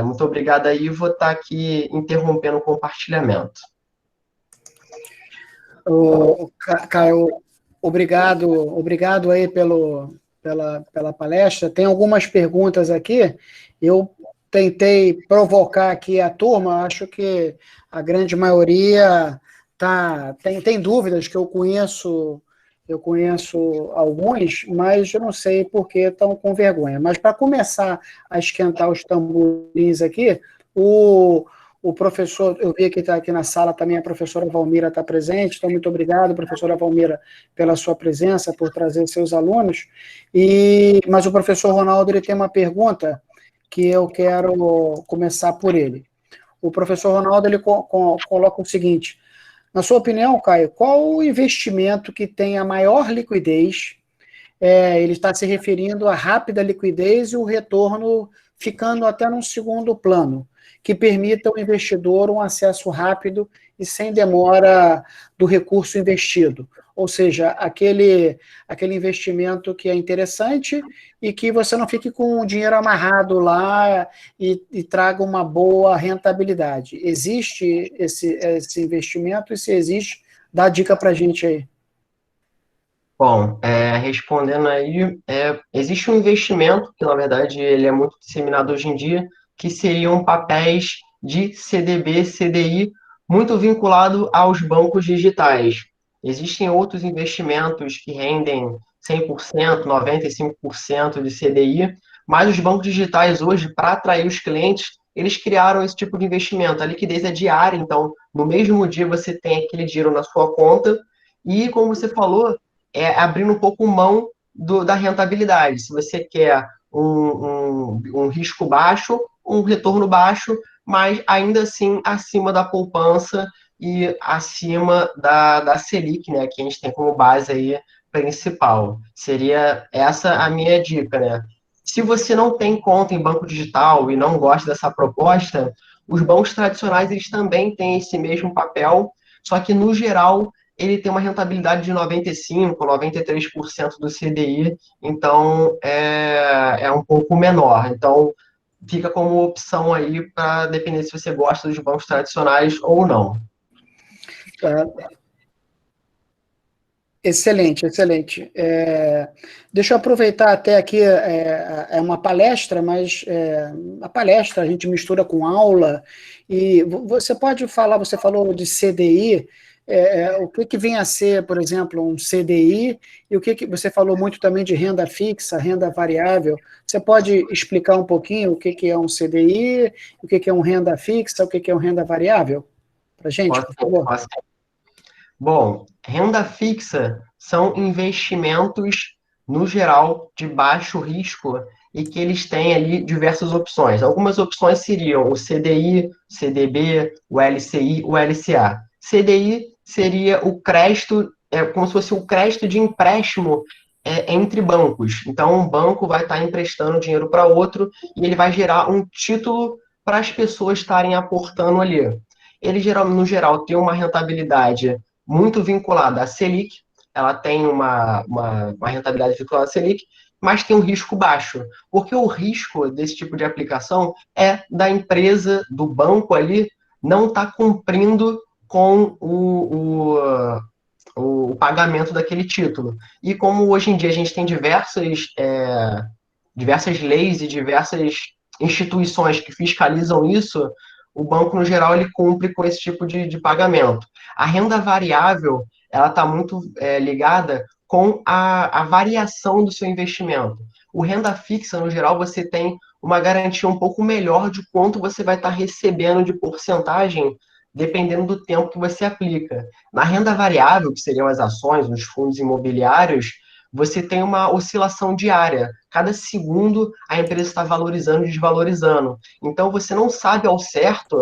Muito obrigado aí, vou estar aqui interrompendo o compartilhamento. Caio, obrigado aí pela palestra. Tem algumas perguntas aqui. Eu tentei provocar aqui a turma, acho que a grande maioria tem dúvidas que eu conheço alguns, mas eu não sei por que estão com vergonha. Mas para começar a esquentar os tamborins aqui, o professor, eu vi que está aqui na sala também, a professora Valmira está presente, então muito obrigado, professora Valmira, pela sua presença, por trazer seus alunos. Mas o professor Ronaldo ele tem uma pergunta que eu quero começar por ele. O professor Ronaldo ele coloca o seguinte: na sua opinião, Caio, qual o investimento que tem a maior liquidez? Ele está se referindo à rápida liquidez e o retorno ficando até num segundo plano, que permita ao investidor um acesso rápido e sem demora do recurso investido. Ou seja, aquele investimento que é interessante e que você não fique com o dinheiro amarrado lá e traga uma boa rentabilidade. Existe esse investimento? E se existe, dá dica para a gente aí. Bom, respondendo aí, existe um investimento, que na verdade ele é muito disseminado hoje em dia, que seriam papéis de CDB, CDI, muito vinculado aos bancos digitais. Existem outros investimentos que rendem 100%, 95% de CDI, mas os bancos digitais hoje, para atrair os clientes, eles criaram esse tipo de investimento. A liquidez é diária, então no mesmo dia você tem aquele dinheiro na sua conta, e como você falou, abrindo um pouco mão da rentabilidade. Se você quer um risco baixo, um retorno baixo, mas ainda assim acima da poupança e acima da Selic, né, que a gente tem como base aí principal. Seria essa a minha dica, né? Se você não tem conta em banco digital e não gosta dessa proposta, os bancos tradicionais eles também têm esse mesmo papel, só que no geral ele tem uma rentabilidade de 95%, 93% do CDI, então é um pouco menor. Então, fica como opção aí para depender se você gosta dos bancos tradicionais ou não. Excelente, excelente. Deixa eu aproveitar até aqui, é uma palestra, mas a palestra a gente mistura com aula, e você pode falar, você falou de CDI, o que vem a ser, por exemplo, um CDI, e o que você falou muito também de renda fixa, renda variável. Você pode explicar um pouquinho o que é um CDI, o que é um renda fixa, o que é um renda variável? Para a gente, por favor. Posso. Bom, renda fixa são investimentos, no geral, de baixo risco e que eles têm ali diversas opções. Algumas opções seriam o CDI, CDB, o LCI, o LCA. CDI seria o crédito, como se fosse o crédito de empréstimo entre bancos. Então, um banco vai estar emprestando dinheiro para outro e ele vai gerar um título para as pessoas estarem aportando ali. Ele, no geral, tem uma rentabilidade muito vinculada à Selic, ela tem uma rentabilidade vinculada à Selic, mas tem um risco baixo, porque o risco desse tipo de aplicação é da empresa, do banco ali, não estar cumprindo com o pagamento daquele título. E como hoje em dia a gente tem diversas leis e diversas instituições que fiscalizam isso, o banco, no geral, ele cumpre com esse tipo de pagamento. A renda variável, ela está muito ligada com a variação do seu investimento. O renda fixa, no geral, você tem uma garantia um pouco melhor de quanto você vai estar recebendo de porcentagem, dependendo do tempo que você aplica. Na renda variável, que seriam as ações, os fundos imobiliários, você tem uma oscilação diária. Cada segundo a empresa está valorizando e desvalorizando. Então você não sabe ao certo,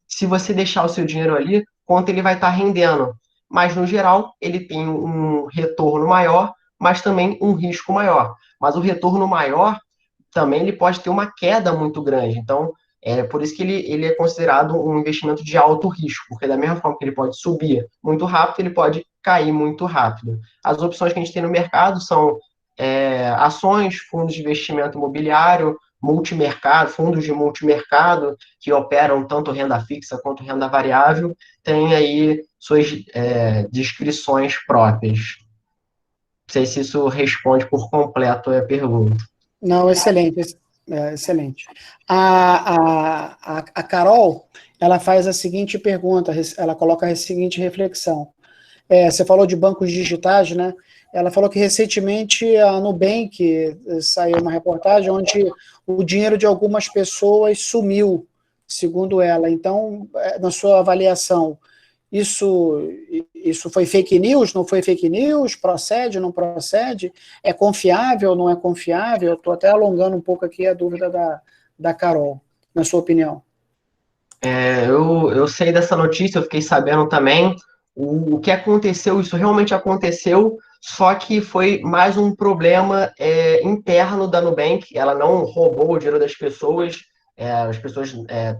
se você deixar o seu dinheiro ali, quanto ele vai estar rendendo. Mas no geral, ele tem um retorno maior, mas também um risco maior. Mas o retorno maior também ele pode ter uma queda muito grande. Então, é por isso que ele é considerado um investimento de alto risco, porque da mesma forma que ele pode subir muito rápido, ele pode cair muito rápido. As opções que a gente tem no mercado são ações, fundos de investimento imobiliário, multimercado, fundos de multimercado, que operam tanto renda fixa quanto renda variável, tem aí suas descrições próprias. Não sei se isso responde por completo a pergunta. Não, excelente, excelente. A Carol, ela faz a seguinte pergunta, ela coloca a seguinte reflexão. Você falou de bancos digitais, né? Ela falou que recentemente a Nubank saiu uma reportagem onde o dinheiro de algumas pessoas sumiu, segundo ela. Então, na sua avaliação, isso, isso foi fake news? Não foi fake news? Procede? Não procede? É confiável? Não é confiável? Estou até alongando um pouco aqui a dúvida da Carol, na sua opinião. Eu sei dessa notícia, eu fiquei sabendo também. O que aconteceu, isso realmente aconteceu, só que foi mais um problema interno da Nubank. Ela não roubou o dinheiro das pessoas, as pessoas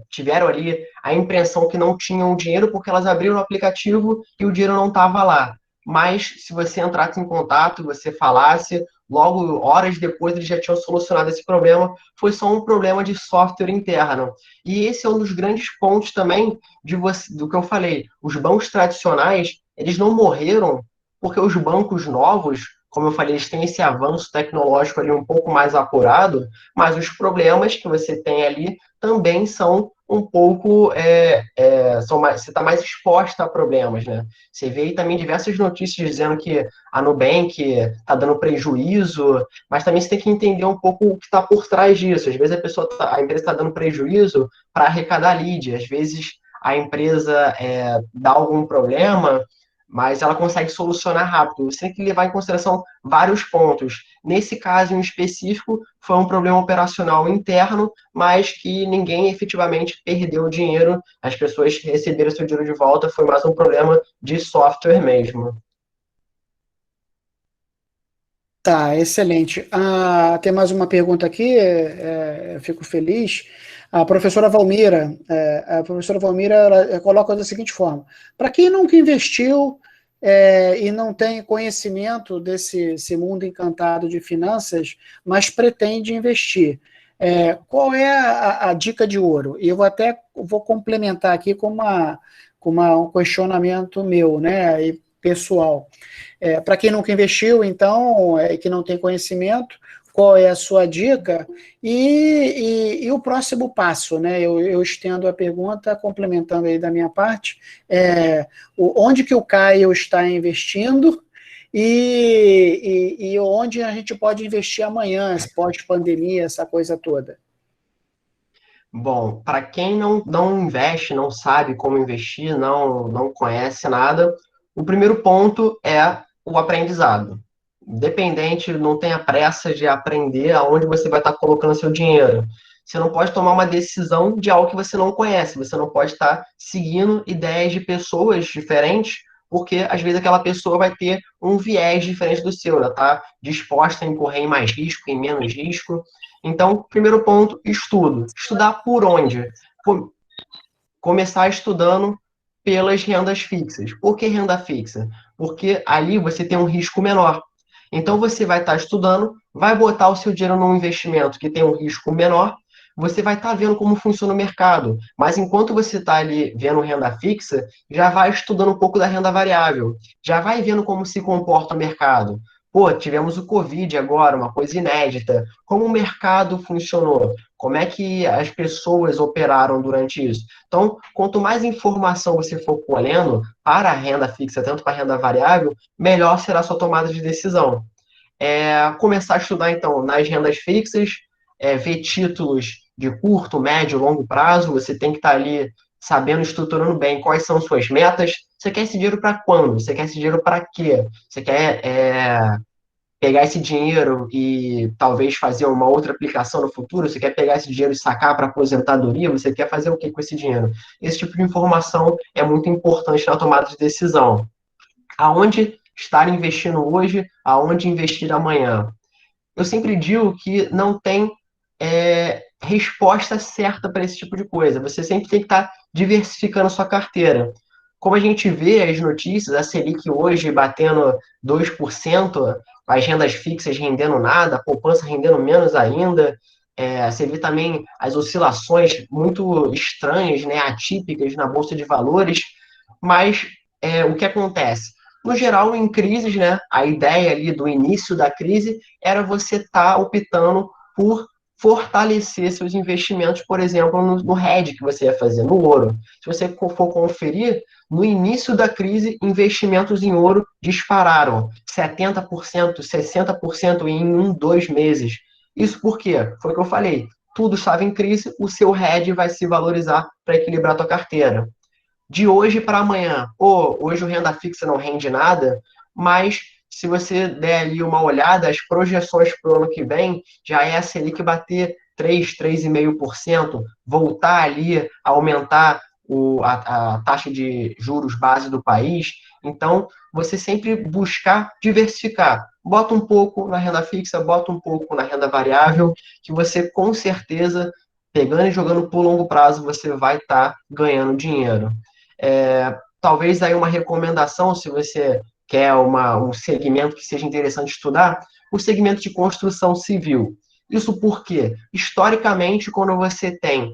tiveram ali a impressão que não tinham o dinheiro porque elas abriram o aplicativo e o dinheiro não estava lá. Mas se você entrasse em contato, você falasse, logo horas depois eles já tinham solucionado esse problema. Foi só um problema de software interno. E esse é um dos grandes pontos também do que eu falei. Os bancos tradicionais, eles não morreram porque os bancos novos, como eu falei, eles têm esse avanço tecnológico ali um pouco mais apurado, mas os problemas que você tem ali também são um pouco, você está mais exposta a problemas, né? Você vê aí também diversas notícias dizendo que a Nubank está dando prejuízo, mas também você tem que entender um pouco o que está por trás disso. Às vezes a empresa está dando prejuízo para arrecadar lead, às vezes a empresa dá algum problema, mas ela consegue solucionar rápido. Você tem que levar em consideração vários pontos. Nesse caso em específico, foi um problema operacional interno, mas que ninguém efetivamente perdeu o dinheiro, as pessoas receberam seu dinheiro de volta, foi mais um problema de software mesmo. Tá, excelente. Tem mais uma pergunta aqui, eu fico feliz. A professora Valmira ela coloca da seguinte forma: para quem nunca investiu e não tem conhecimento desse mundo encantado de finanças, mas pretende investir, qual é a dica de ouro? E eu vou complementar aqui com um questionamento meu, né, e pessoal. Para quem nunca investiu, então, que não tem conhecimento, qual é a sua dica e o próximo passo, né? Eu estendo a pergunta, complementando aí da minha parte, onde que o Caio está investindo e onde a gente pode investir amanhã, pós-pandemia, essa coisa toda. Bom, para quem não investe, não sabe como investir, não conhece nada, o primeiro ponto é o aprendizado. independente, não tenha pressa de aprender aonde você vai estar colocando seu dinheiro. Você não pode tomar uma decisão de algo que você não conhece. Você não pode estar seguindo ideias de pessoas diferentes, porque às vezes aquela pessoa vai ter um viés diferente do seu. Ela está disposta a incorrer em mais risco, em menos risco. Então, primeiro ponto, estudo. Estudar por onde? Começar estudando pelas rendas fixas. Por que renda fixa? Porque ali você tem um risco menor. Então você vai estar estudando, vai botar o seu dinheiro num investimento que tem um risco menor, você vai estar vendo como funciona o mercado. Mas enquanto você está ali vendo renda fixa, já vai estudando um pouco da renda variável, já vai vendo como se comporta o mercado. Pô, tivemos o Covid agora, uma coisa inédita. Como o mercado funcionou? Como é que as pessoas operaram durante isso? Então, quanto mais informação você for colhendo para a renda fixa, tanto para a renda variável, melhor será a sua tomada de decisão. Começar a estudar, então, nas rendas fixas, ver títulos de curto, médio, longo prazo, você tem que estar ali sabendo, estruturando bem quais são suas metas. Você quer esse dinheiro para quando? Você quer esse dinheiro para quê? Você quer pegar esse dinheiro e talvez fazer uma outra aplicação no futuro? Você quer pegar esse dinheiro e sacar para aposentadoria? Você quer fazer o que com esse dinheiro? Esse tipo de informação é muito importante na tomada de decisão. Aonde estar investindo hoje, aonde investir amanhã? Eu sempre digo que não tem resposta certa para esse tipo de coisa. Você sempre tem que estar diversificando a sua carteira. Como a gente vê as notícias, a Selic hoje batendo 2%, as rendas fixas rendendo nada, a poupança rendendo menos ainda. Você vê também as oscilações muito estranhas, né, atípicas na Bolsa de Valores, mas o que acontece? No geral, em crises, né, a ideia ali do início da crise era você estar optando por fortalecer seus investimentos, por exemplo, no hedge que você ia fazer, no ouro. Se você for conferir, no início da crise, investimentos em ouro dispararam 70%, 60% em 1, 2 meses. Isso por quê? Foi o que eu falei. Tudo estava em crise, o seu hedge vai se valorizar para equilibrar a tua carteira. De hoje para amanhã, hoje o renda fixa não rende nada, mas se você der ali uma olhada, as projeções para o ano que vem já é a Selic bater 3, 3,5%, voltar ali a aumentar a taxa de juros base do país. Então, você sempre buscar diversificar. Bota um pouco na renda fixa, bota um pouco na renda variável, que você com certeza, pegando e jogando por longo prazo, você vai estar ganhando dinheiro. Talvez aí uma recomendação, se você quer um segmento que seja interessante estudar, o segmento de construção civil. Isso porque, historicamente, quando você tem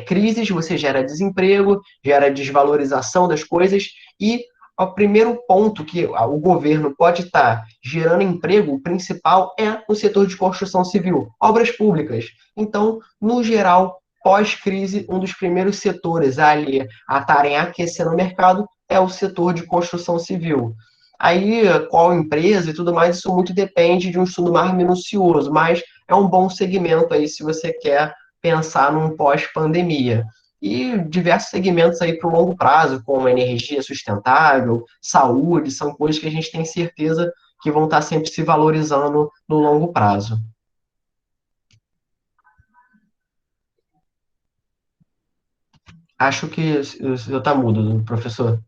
crises, você gera desemprego, gera desvalorização das coisas, e o primeiro ponto que o governo pode estar gerando emprego, o principal é o setor de construção civil, obras públicas. Então, no geral, pós-crise, um dos primeiros setores ali a estarem aquecendo o mercado é o setor de construção civil. Aí, qual empresa e tudo mais, isso muito depende de um estudo mais minucioso, mas é um bom segmento aí se você quer pensar num pós-pandemia. E diversos segmentos aí para o longo prazo, como energia sustentável, saúde, são coisas que a gente tem certeza que vão estar sempre se valorizando no longo prazo. Acho que o senhor está mudo, professor.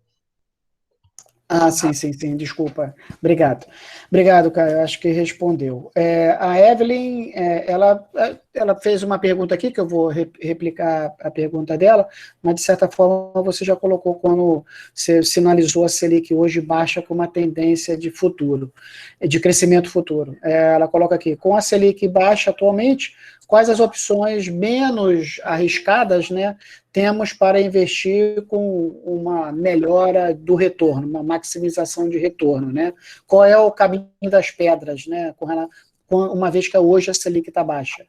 Ah, sim, sim, sim, desculpa. Obrigado. Obrigado, Caio, acho que respondeu. A Evelyn, ela fez uma pergunta aqui, que eu vou replicar a pergunta dela, mas de certa forma você já colocou quando você sinalizou a Selic hoje baixa com uma tendência de futuro, de crescimento futuro. Ela coloca aqui, com a Selic baixa atualmente, quais as opções menos arriscadas, né, temos para investir com uma melhora do retorno, uma maximização de retorno, né? Qual é o caminho das pedras, né? Uma vez que hoje a Selic está baixa.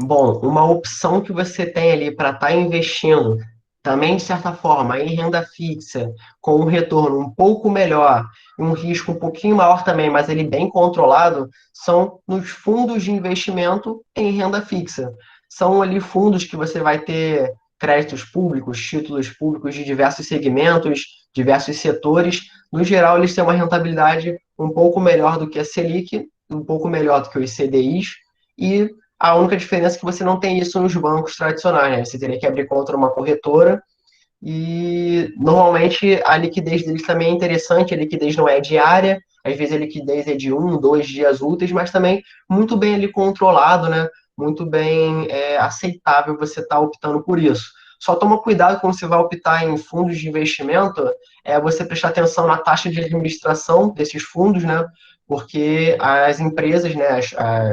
Bom, uma opção que você tem ali para estar investindo, também de certa forma, em renda fixa, com um retorno um pouco melhor, um risco um pouquinho maior também, mas ele bem controlado, são nos fundos de investimento em renda fixa. São ali fundos que você vai ter créditos públicos, títulos públicos de diversos segmentos, diversos setores. No geral, eles têm uma rentabilidade um pouco melhor do que a Selic, um pouco melhor do que os CDIs, e a única diferença é que você não tem isso nos bancos tradicionais, né? Você teria que abrir conta numa corretora, e normalmente a liquidez deles também é interessante, a liquidez não é diária, às vezes a liquidez é de 1, 2 dias úteis, mas também muito bem ali controlado, né? Muito bem aceitável você estar optando por isso. Só toma cuidado quando você vai optar em fundos de investimento, você prestar atenção na taxa de administração desses fundos, né? Porque as empresas, né,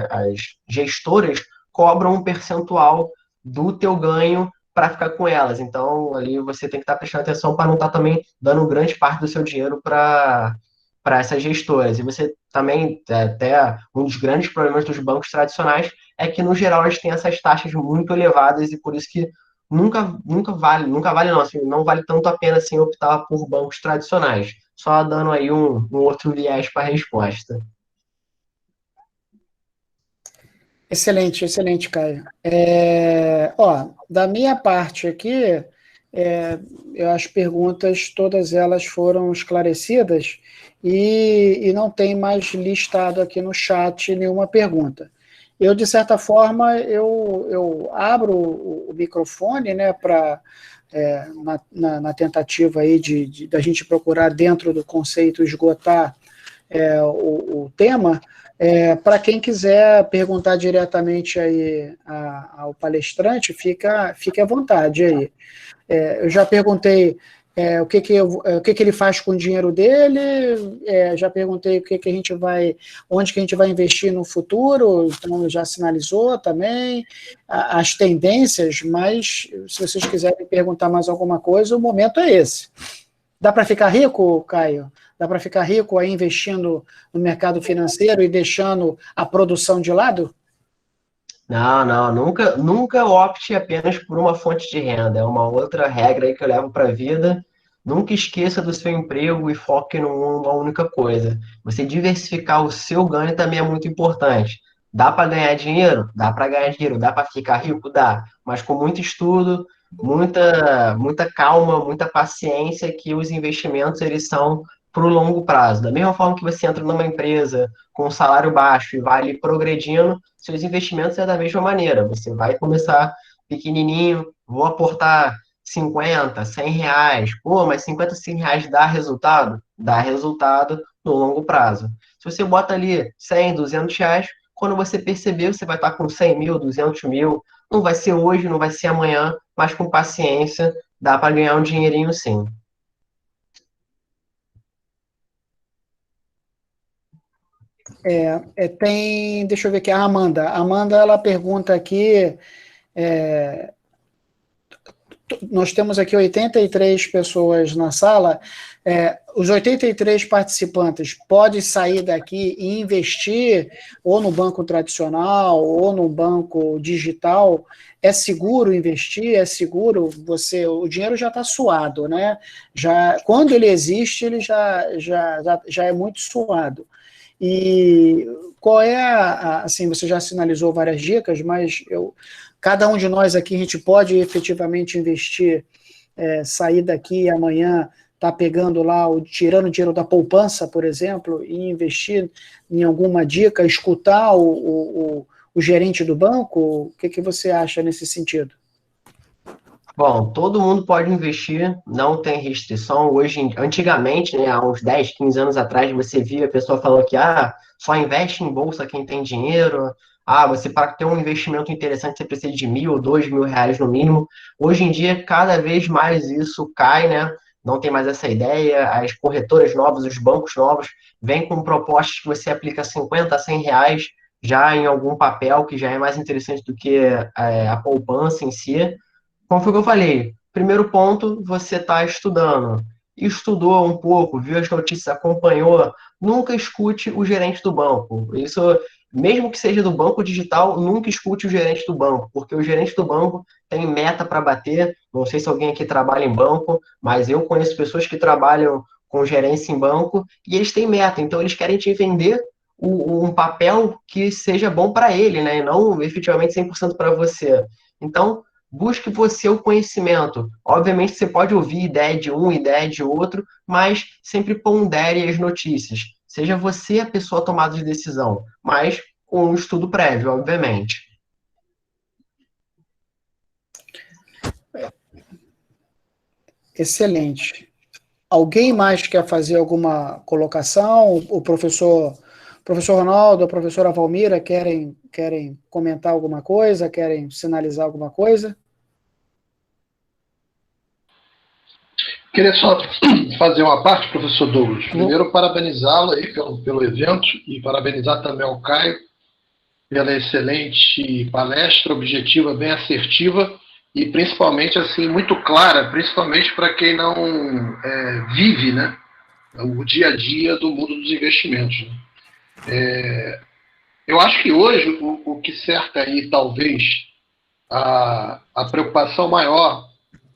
as gestoras cobram um percentual do teu ganho para ficar com elas. Então, ali você tem que estar prestando atenção para não estar também dando grande parte do seu dinheiro para essas gestoras. E você também, até um dos grandes problemas dos bancos tradicionais é que, no geral, eles têm essas taxas muito elevadas e por isso que nunca vale não, assim, não vale tanto a pena assim, optar por bancos tradicionais. Só dando aí um outro viés para a resposta. Excelente, excelente, Caio. Da minha parte aqui, é, as perguntas, todas elas foram esclarecidas e não tem mais listado aqui no chat nenhuma pergunta. Eu, de certa forma, eu abro o microfone, né, para na tentativa aí da gente procurar dentro do conceito esgotar o tema, para quem quiser perguntar diretamente aí ao palestrante, fique à vontade aí. Eu já perguntei o que ele faz com o dinheiro dele, já perguntei onde que a gente vai investir no futuro, então já sinalizou também as tendências, mas se vocês quiserem perguntar mais alguma coisa, o momento é esse. Dá para ficar rico, Caio? Dá para ficar rico aí investindo no mercado financeiro e deixando a produção de lado? Não, nunca opte apenas por uma fonte de renda. É uma outra regra aí que eu levo para a vida. Nunca esqueça do seu emprego e foque numa única coisa. Você diversificar o seu ganho também é muito importante. Dá para ganhar dinheiro? Dá para ganhar dinheiro. Dá para ficar rico? Dá. Mas com muito estudo, muita calma, muita paciência, que os investimentos eles são para o longo prazo. Da mesma forma que você entra numa empresa com um salário baixo e vai ali progredindo, seus investimentos é da mesma maneira. Você vai começar pequenininho, vou aportar 50, 100 reais. Pô, mas 50, 100 reais dá resultado? Dá resultado no longo prazo. Se você bota ali 100, 200 reais, quando você perceber, você vai estar com 100 mil, 200 mil. Não vai ser hoje, não vai ser amanhã, mas com paciência dá para ganhar um dinheirinho sim. Deixa eu ver aqui, a Amanda. A Amanda, ela pergunta aqui, nós temos aqui 83 pessoas na sala, os 83 participantes podem sair daqui e investir ou no banco tradicional ou no banco digital. É seguro investir? É seguro? O dinheiro já está suado, né? Quando ele existe, ele já é muito suado. E qual é assim, você já sinalizou várias dicas, mas cada um de nós aqui, a gente pode efetivamente investir, sair daqui amanhã, tá pegando lá, tirando dinheiro da poupança, por exemplo, e investir em alguma dica, escutar o gerente do banco? O que você acha nesse sentido? Bom, todo mundo pode investir, não tem restrição. Antigamente, né, há uns 10, 15 anos atrás, você via a pessoa falando que só investe em bolsa quem tem dinheiro. Você para ter um investimento interessante, você precisa de 1.000 ou 2.000 reais no mínimo. Hoje em dia, cada vez mais isso cai, né? Não tem mais essa ideia. As corretoras novas, os bancos novos, vêm com propostas que você aplica 50, 100 reais já em algum papel, que já é mais interessante do que a poupança em si. Como foi que eu falei? Primeiro ponto, você está estudando. Estudou um pouco, viu as notícias, acompanhou. Nunca escute o gerente do banco. Isso, mesmo que seja do banco digital, nunca escute o gerente do banco, porque o gerente do banco tem meta para bater. Não sei se alguém aqui trabalha em banco, mas eu conheço pessoas que trabalham com gerência em banco e eles têm meta. Então, eles querem te vender um papel que seja bom para ele, né? E não efetivamente 100% para você. Então, busque você o conhecimento. Obviamente, você pode ouvir ideia de um, ideia de outro, mas sempre pondere as notícias. seja você a pessoa tomada de decisão, mas com um estudo prévio, obviamente. Excelente. Alguém mais quer fazer alguma colocação? O professor Ronaldo, a professora Valmira querem comentar alguma coisa? Querem sinalizar alguma coisa? Queria só fazer uma parte, professor Douglas. Primeiro, parabenizá-lo aí pelo evento e parabenizar também ao Caio pela excelente palestra, objetiva, bem assertiva e principalmente assim muito clara, principalmente para quem não vive, né, o dia a dia do mundo dos investimentos. Né? Eu acho que hoje o que cerca aí talvez a preocupação maior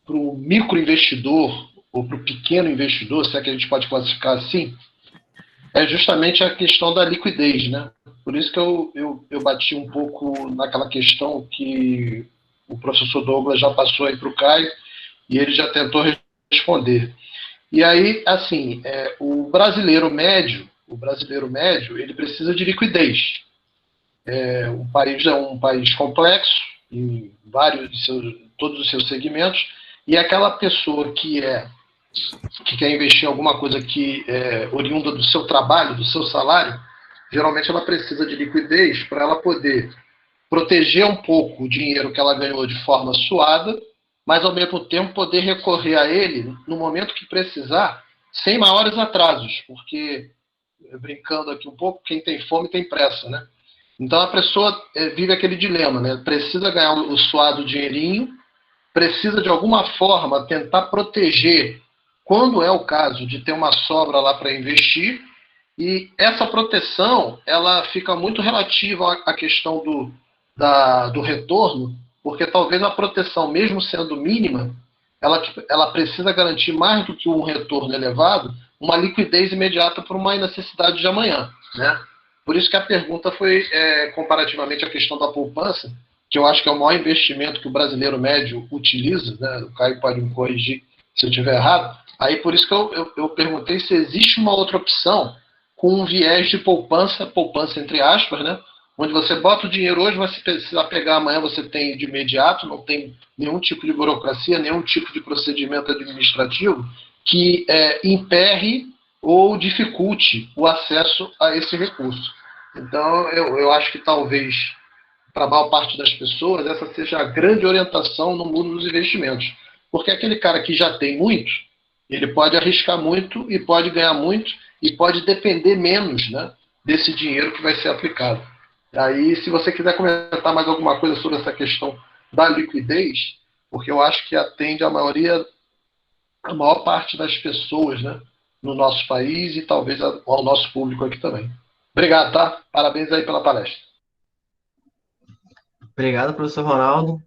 para o microinvestidor ou para o pequeno investidor, se é que a gente pode classificar assim, é justamente a questão da liquidez, né? Por isso que eu bati um pouco naquela questão que o professor Douglas já passou aí para o Caio e ele já tentou responder. E aí, assim, o brasileiro médio, ele precisa de liquidez. O país é um país complexo em todos os seus segmentos, e aquela pessoa que quer investir em alguma coisa que é oriunda do seu trabalho, do seu salário, geralmente ela precisa de liquidez para ela poder proteger um pouco o dinheiro que ela ganhou de forma suada, mas ao mesmo tempo poder recorrer a ele no momento que precisar, sem maiores atrasos, porque, brincando aqui um pouco, quem tem fome tem pressa, né? Então a pessoa vive aquele dilema, né? Precisa ganhar o suado dinheirinho, precisa de alguma forma tentar proteger quando é o caso de ter uma sobra lá para investir, e essa proteção ela fica muito relativa à questão do retorno, porque talvez a proteção, mesmo sendo mínima, ela precisa garantir mais do que um retorno elevado, uma liquidez imediata para uma necessidade de amanhã, né? Por isso que a pergunta foi comparativamente à questão da poupança, que eu acho que é o maior investimento que o brasileiro médio utiliza, né? O Caio pode me corrigir se eu estiver errado. Aí por isso que eu perguntei se existe uma outra opção com um viés de poupança entre aspas, né? Onde você bota o dinheiro hoje, mas se precisar pegar amanhã, você tem de imediato, não tem nenhum tipo de burocracia, nenhum tipo de procedimento administrativo que emperre ou dificulte o acesso a esse recurso. Então, eu acho que talvez, para a maior parte das pessoas, essa seja a grande orientação no mundo dos investimentos. Porque aquele cara que já tem muito, ele pode arriscar muito e pode ganhar muito e pode depender menos, né, desse dinheiro que vai ser aplicado. Aí, se você quiser comentar mais alguma coisa sobre essa questão da liquidez, porque eu acho que atende a maior parte das pessoas, né, no nosso país e talvez ao nosso público aqui também. Obrigado, tá? Parabéns aí pela palestra. Obrigado, professor Ronaldo.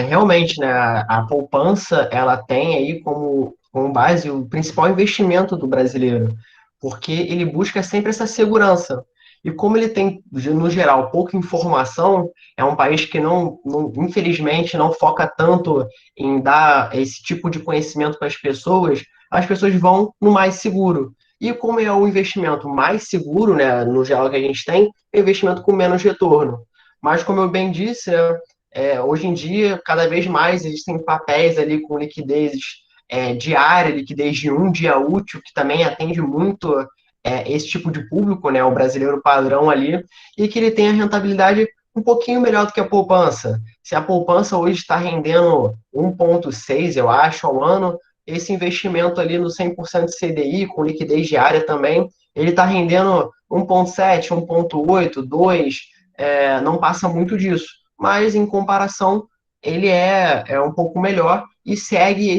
Realmente, né, a poupança, ela tem aí como base o principal investimento do brasileiro, porque ele busca sempre essa segurança. E como ele tem, no geral, pouca informação, é um país que infelizmente, não foca tanto em dar esse tipo de conhecimento para as pessoas vão no mais seguro. E como é o investimento mais seguro, né, no geral que a gente tem, é o investimento com menos retorno. Mas, como eu bem disse, hoje em dia, cada vez mais existem papéis ali com liquidez diária, liquidez de um dia útil, que também atende muito esse tipo de público, né, o brasileiro padrão ali, e que ele tem a rentabilidade um pouquinho melhor do que a poupança. Se a poupança hoje está rendendo 1,6, eu acho, ao ano, esse investimento ali no 100% CDI, com liquidez diária também, ele está rendendo 1,7, 1,8, 2, não passa muito disso. Mas, em comparação, ele é um pouco melhor e segue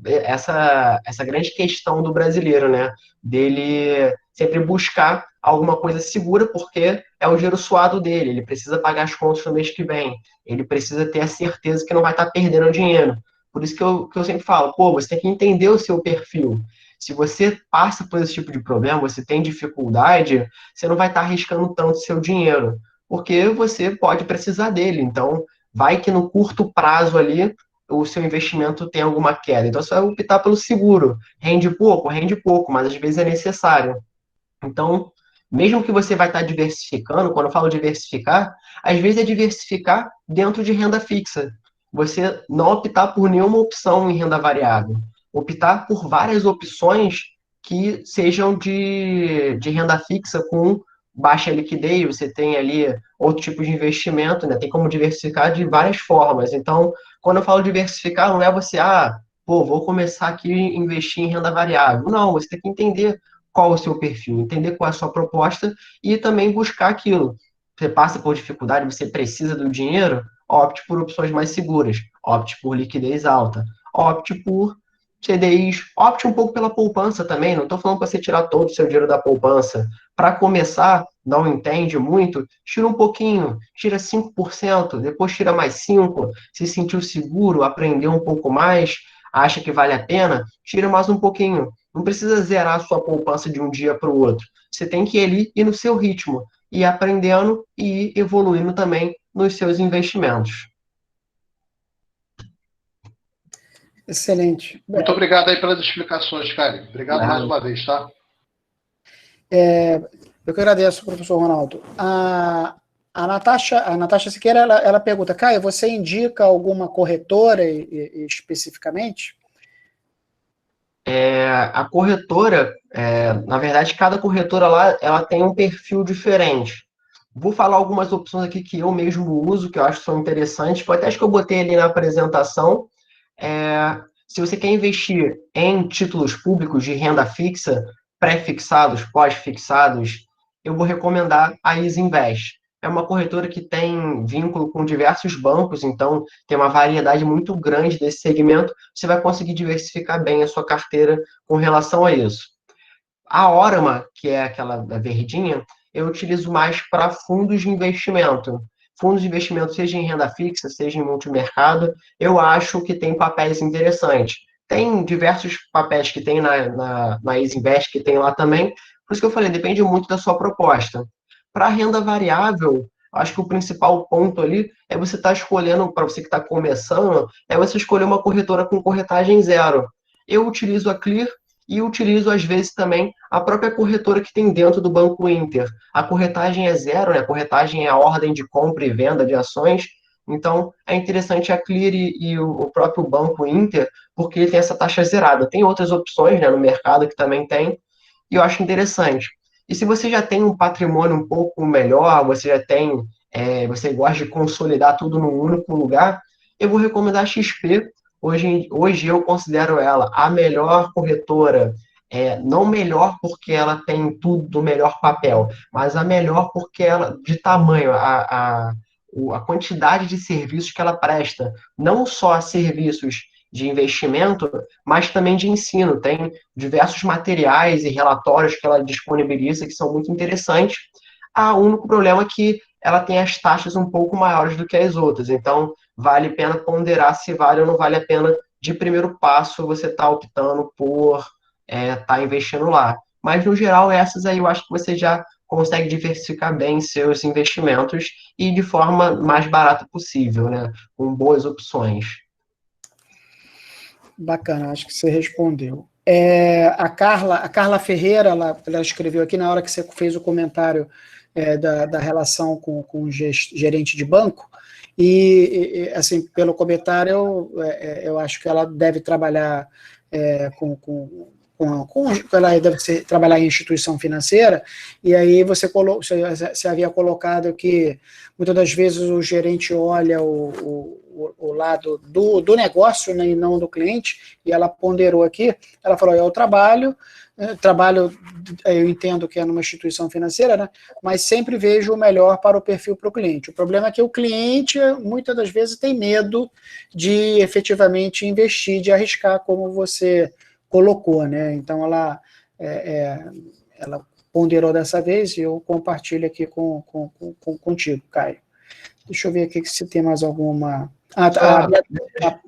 essa grande questão do brasileiro, né? Dele sempre buscar alguma coisa segura, porque é o dinheiro suado dele, ele precisa pagar as contas no mês que vem, ele precisa ter a certeza que não vai estar perdendo dinheiro. Por isso que eu sempre falo, pô, você tem que entender o seu perfil. Se você passa por esse tipo de problema, você tem dificuldade, você não vai estar arriscando tanto seu dinheiro, porque você pode precisar dele. Então, vai que no curto prazo ali, o seu investimento tem alguma queda. Então, você vai optar pelo seguro. Rende pouco, mas às vezes é necessário. Então, mesmo que você vai estar diversificando, quando eu falo diversificar, às vezes é diversificar dentro de renda fixa. Você não optar por nenhuma opção em renda variável. Optar por várias opções que sejam de renda fixa com baixa liquidez, você tem ali outro tipo de investimento, né? Tem como diversificar de várias formas. Então, quando eu falo diversificar, não é você, pô, vou começar aqui a investir em renda variável. Não, você tem que entender qual o seu perfil, entender qual é a sua proposta e também buscar aquilo. Você passa por dificuldade, você precisa do dinheiro, opte por opções mais seguras, opte por liquidez alta, opte por CDIs, opte um pouco pela poupança também. Não estou falando para você tirar todo o seu dinheiro da poupança. Para começar, não entende muito, tira um pouquinho, tira 5%, depois tira mais 5%, se sentiu seguro, aprendeu um pouco mais, acha que vale a pena, tira mais um pouquinho. Não precisa zerar a sua poupança de um dia para o outro. Você tem que ir no seu ritmo, ir aprendendo e ir evoluindo também nos seus investimentos. Excelente. Muito obrigado aí pelas explicações, Caio. Obrigado mais uma vez, tá? Eu que agradeço, professor Ronaldo. A Natasha Siqueira, ela pergunta, Caio, você indica alguma corretora especificamente? A corretora, na verdade, cada corretora lá, ela tem um perfil diferente. Vou falar algumas opções aqui que eu mesmo uso, que eu acho que são interessantes. Foi até acho que eu botei ali na apresentação. Se você quer investir em títulos públicos de renda fixa, pré-fixados, pós-fixados, eu vou recomendar a Isinvest. É uma corretora que tem vínculo com diversos bancos, então tem uma variedade muito grande desse segmento. Você vai conseguir diversificar bem a sua carteira com relação a isso. A Orama, que é aquela verdinha, eu utilizo mais para fundos de investimento. Fundos de investimento, seja em renda fixa, seja em multimercado, eu acho que tem papéis interessantes. Tem diversos papéis que tem na Isinvest, que tem lá também. Por isso que eu falei, depende muito da sua proposta. Para renda variável, acho que o principal ponto ali é você estar escolhendo, para você que está começando, é você escolher uma corretora com corretagem zero. Eu utilizo a Clear, e utilizo, às vezes, também a própria corretora que tem dentro do Banco Inter. A corretagem é zero, né? A corretagem é a ordem de compra e venda de ações. Então, é interessante a Clear e o próprio Banco Inter, porque ele tem essa taxa zerada. Tem outras opções, né, no mercado que também tem, e eu acho interessante. E se você já tem um patrimônio um pouco melhor, você já tem, você gosta de consolidar tudo num único lugar, eu vou recomendar a XP. Hoje eu considero ela a melhor corretora, não melhor porque ela tem tudo do melhor papel, mas a melhor porque ela, de tamanho, a quantidade de serviços que ela presta, não só serviços de investimento, mas também de ensino. Tem diversos materiais e relatórios que ela disponibiliza que são muito interessantes. O único problema é que ela tem as taxas um pouco maiores do que as outras. Então, vale a pena ponderar se vale ou não vale a pena, de primeiro passo, você estar optando por estar investindo lá. Mas, no geral, essas aí eu acho que você já consegue diversificar bem seus investimentos e de forma mais barata possível, né? Com boas opções. Bacana, acho que você respondeu. A Carla Ferreira, ela escreveu aqui na hora que você fez o comentário da relação com o gerente de banco, e assim, pelo comentário, eu acho que ela deve trabalhar ela deve trabalhar em instituição financeira, e aí você havia colocado que muitas das vezes o gerente olha o lado do negócio, né, e não do cliente, e ela ponderou aqui, ela falou, eu trabalho, eu entendo que é numa instituição financeira, né, mas sempre vejo o melhor para o perfil para o cliente. O problema é que o cliente, muitas das vezes, tem medo de efetivamente investir, de arriscar, como você colocou, né? Então ela ponderou dessa vez e eu compartilho aqui contigo, Caio. Deixa eu ver aqui se tem mais alguma.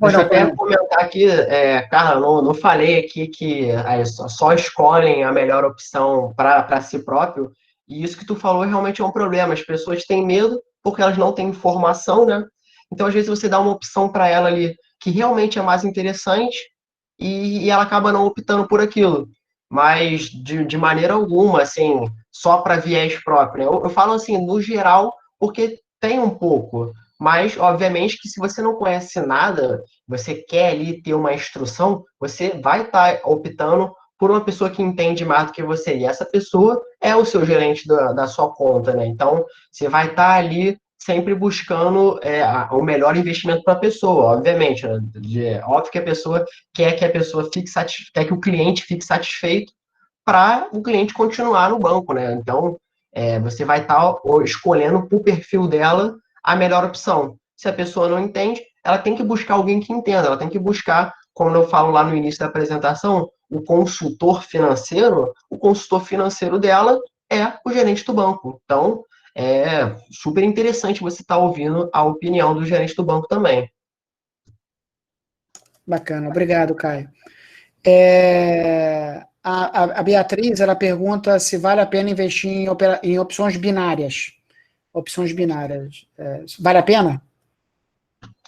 Deixa eu até comentar aqui, Carla, não falei aqui que só escolhem a melhor opção para si próprio, e isso que tu falou realmente é um problema. As pessoas têm medo porque elas não têm informação, né? Então, às vezes, você dá uma opção para ela ali que realmente é mais interessante, e ela acaba não optando por aquilo. mas de maneira alguma, assim, só para viés próprio, né? Eu falo assim, no geral, porque tem um pouco, mas, obviamente, que se você não conhece nada, você quer ali ter uma instrução, você vai estar optando por uma pessoa que entende mais do que você, e essa pessoa é o seu gerente da sua conta, né? Então, você vai estar ali sempre buscando o melhor investimento para a pessoa, obviamente, né? Óbvio que a pessoa quer que a pessoa quer que o cliente fique satisfeito para o cliente continuar no banco, né? Então, você vai estar escolhendo para o perfil dela a melhor opção. Se a pessoa não entende, ela tem que buscar alguém que entenda, ela tem que buscar, como eu falo lá no início da apresentação, o consultor financeiro dela é o gerente do banco. Então, é super interessante você estar ouvindo a opinião do gerente do banco também. Bacana, obrigado, Caio. A Beatriz, ela pergunta se vale a pena investir em opções binárias. Opções binárias. Vale a pena?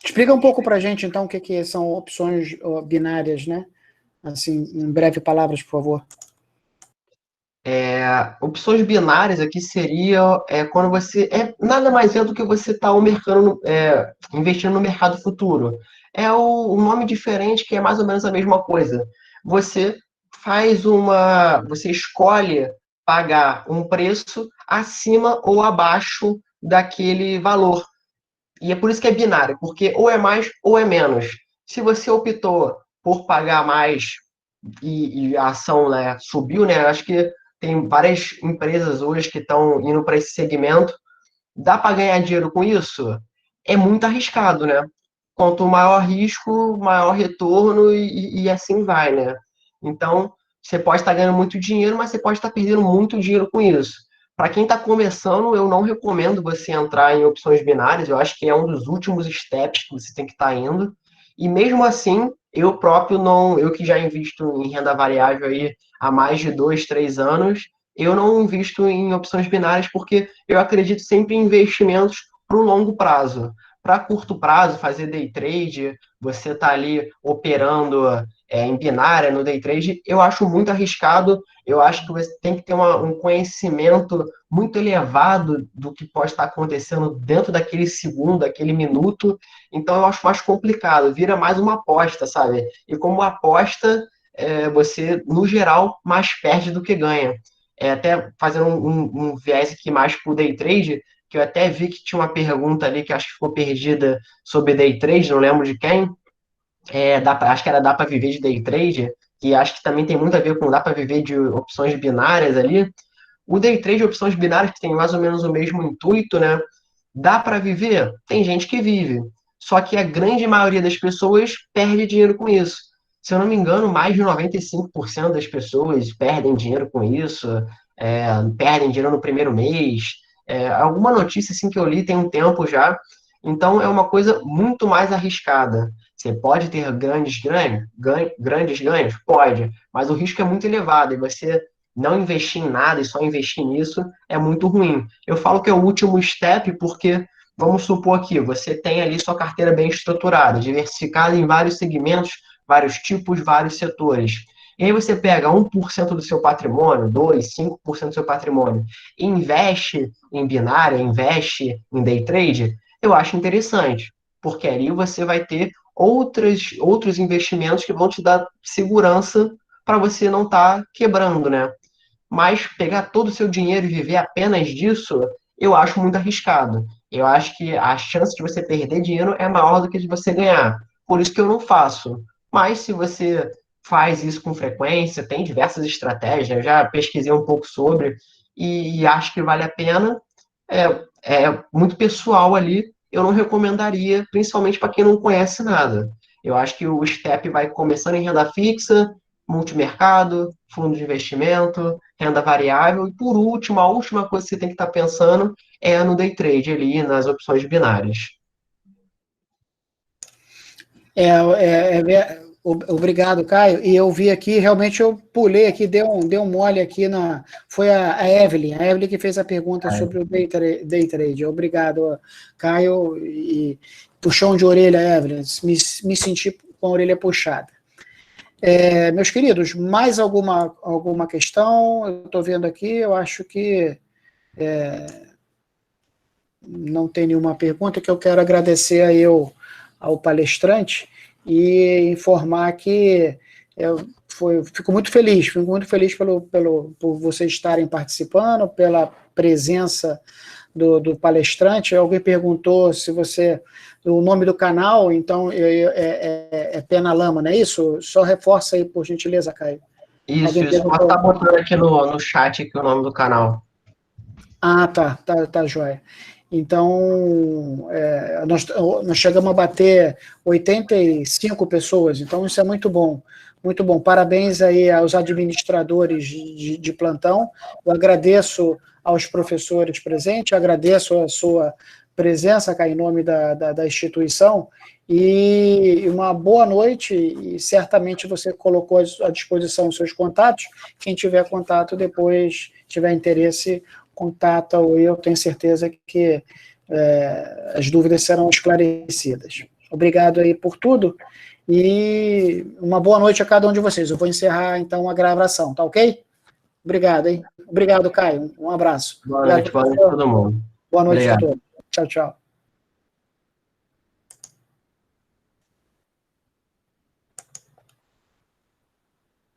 Explica um pouco para a gente, então, o que são opções binárias, né? Assim, em breve palavras, por favor. Opções binárias aqui seria quando você nada mais é do que você está investindo no mercado futuro. É um nome diferente que é mais ou menos a mesma coisa. Você você escolhe pagar um preço acima ou abaixo daquele valor. E é por isso que é binário, porque ou é mais ou é menos. Se você optou por pagar mais e a ação, né, subiu, né? Acho que tem várias empresas hoje que estão indo para esse segmento. Dá para ganhar dinheiro com isso? É muito arriscado, né? Quanto maior risco, maior retorno e assim vai, né? Então, você pode estar ganhando muito dinheiro, mas você pode estar perdendo muito dinheiro com isso. Para quem está começando, eu não recomendo você entrar em opções binárias. Eu acho que é um dos últimos steps que você tem que estar indo. E mesmo assim, eu próprio não, eu que já invisto em renda variável aí há mais de 2, 3 anos, eu não invisto em opções binárias porque eu acredito sempre em investimentos para o longo prazo. Para curto prazo, fazer day trade, você está ali operando em binária no day trade, eu acho muito arriscado. Eu acho que você tem que ter um conhecimento muito elevado do que pode estar acontecendo dentro daquele segundo, daquele minuto. Então eu acho mais complicado, vira mais uma aposta, sabe? E como aposta, você, no geral, mais perde do que ganha. Até fazendo um viés aqui mais para o day trade, que eu até vi que tinha uma pergunta ali que acho que ficou perdida sobre day trade, não lembro de quem. Acho que era dá para viver de day trade, que acho que também tem muito a ver com dá para viver de opções binárias ali. O day trade de opções binárias, que tem mais ou menos o mesmo intuito, né? Dá para viver? Tem gente que vive. Só que a grande maioria das pessoas perde dinheiro com isso. Se eu não me engano, mais de 95% das pessoas perdem dinheiro com isso, perdem dinheiro no primeiro mês. Alguma notícia assim que eu li tem um tempo já. Então é uma coisa muito mais arriscada. Você pode ter grandes ganhos? Pode, mas o risco é muito elevado e você não investir em nada e só investir nisso é muito ruim. Eu falo que é o último step porque, vamos supor aqui, você tem ali sua carteira bem estruturada, diversificada em vários segmentos, vários tipos, vários setores. E aí você pega 1% do seu patrimônio, 2, 5% do seu patrimônio, e investe em binária, investe em day trade, eu acho interessante, porque ali você vai ter outros investimentos que vão te dar segurança para você não estar quebrando, né? Mas pegar todo o seu dinheiro e viver apenas disso, eu acho muito arriscado. Eu acho que a chance de você perder dinheiro é maior do que de você ganhar. Por isso que eu não faço. Mas se você faz isso com frequência, tem diversas estratégias, eu já pesquisei um pouco sobre e acho que vale a pena. É muito pessoal ali, eu não recomendaria, principalmente para quem não conhece nada. Eu acho que o step vai começando em renda fixa, multimercado, fundo de investimento, renda variável, e por último, a última coisa que você tem que estar pensando é no day trade ali, nas opções binárias. Obrigado, Caio. E eu vi aqui, realmente eu pulei aqui, deu um mole aqui foi a Evelyn. A Evelyn que fez a pergunta sobre o day trade. Obrigado, Caio. E puxão de orelha, Evelyn. Me senti com a orelha puxada. Meus queridos, mais alguma questão? Eu estou vendo aqui, eu acho que não tem nenhuma pergunta, que eu quero agradecer aí ao palestrante e informar que fico muito feliz por vocês estarem participando, pela presença do palestrante. Alguém perguntou se o nome do canal, então é Pé na Lama, não é isso? Só reforça aí, por gentileza, Caio. Isso, pode estar botando aqui no chat aqui o nome do canal. Ah, tá joia. Então, nós chegamos a bater 85 pessoas, então isso é muito bom, muito bom. Parabéns aí aos administradores de plantão. Eu agradeço aos professores presentes, agradeço a sua presença, cá, em nome da instituição, e uma boa noite, e certamente você colocou à disposição os seus contatos. Quem tiver contato depois, tiver interesse, contata, ou eu tenho certeza que as dúvidas serão esclarecidas. Obrigado aí por tudo, e uma boa noite a cada um de vocês. Eu vou encerrar, então, a gravação, tá ok? Obrigado, hein? Obrigado, Caio. Um abraço. Boa noite a todo mundo. Boa noite Obrigado. a todos. Tchau, tchau.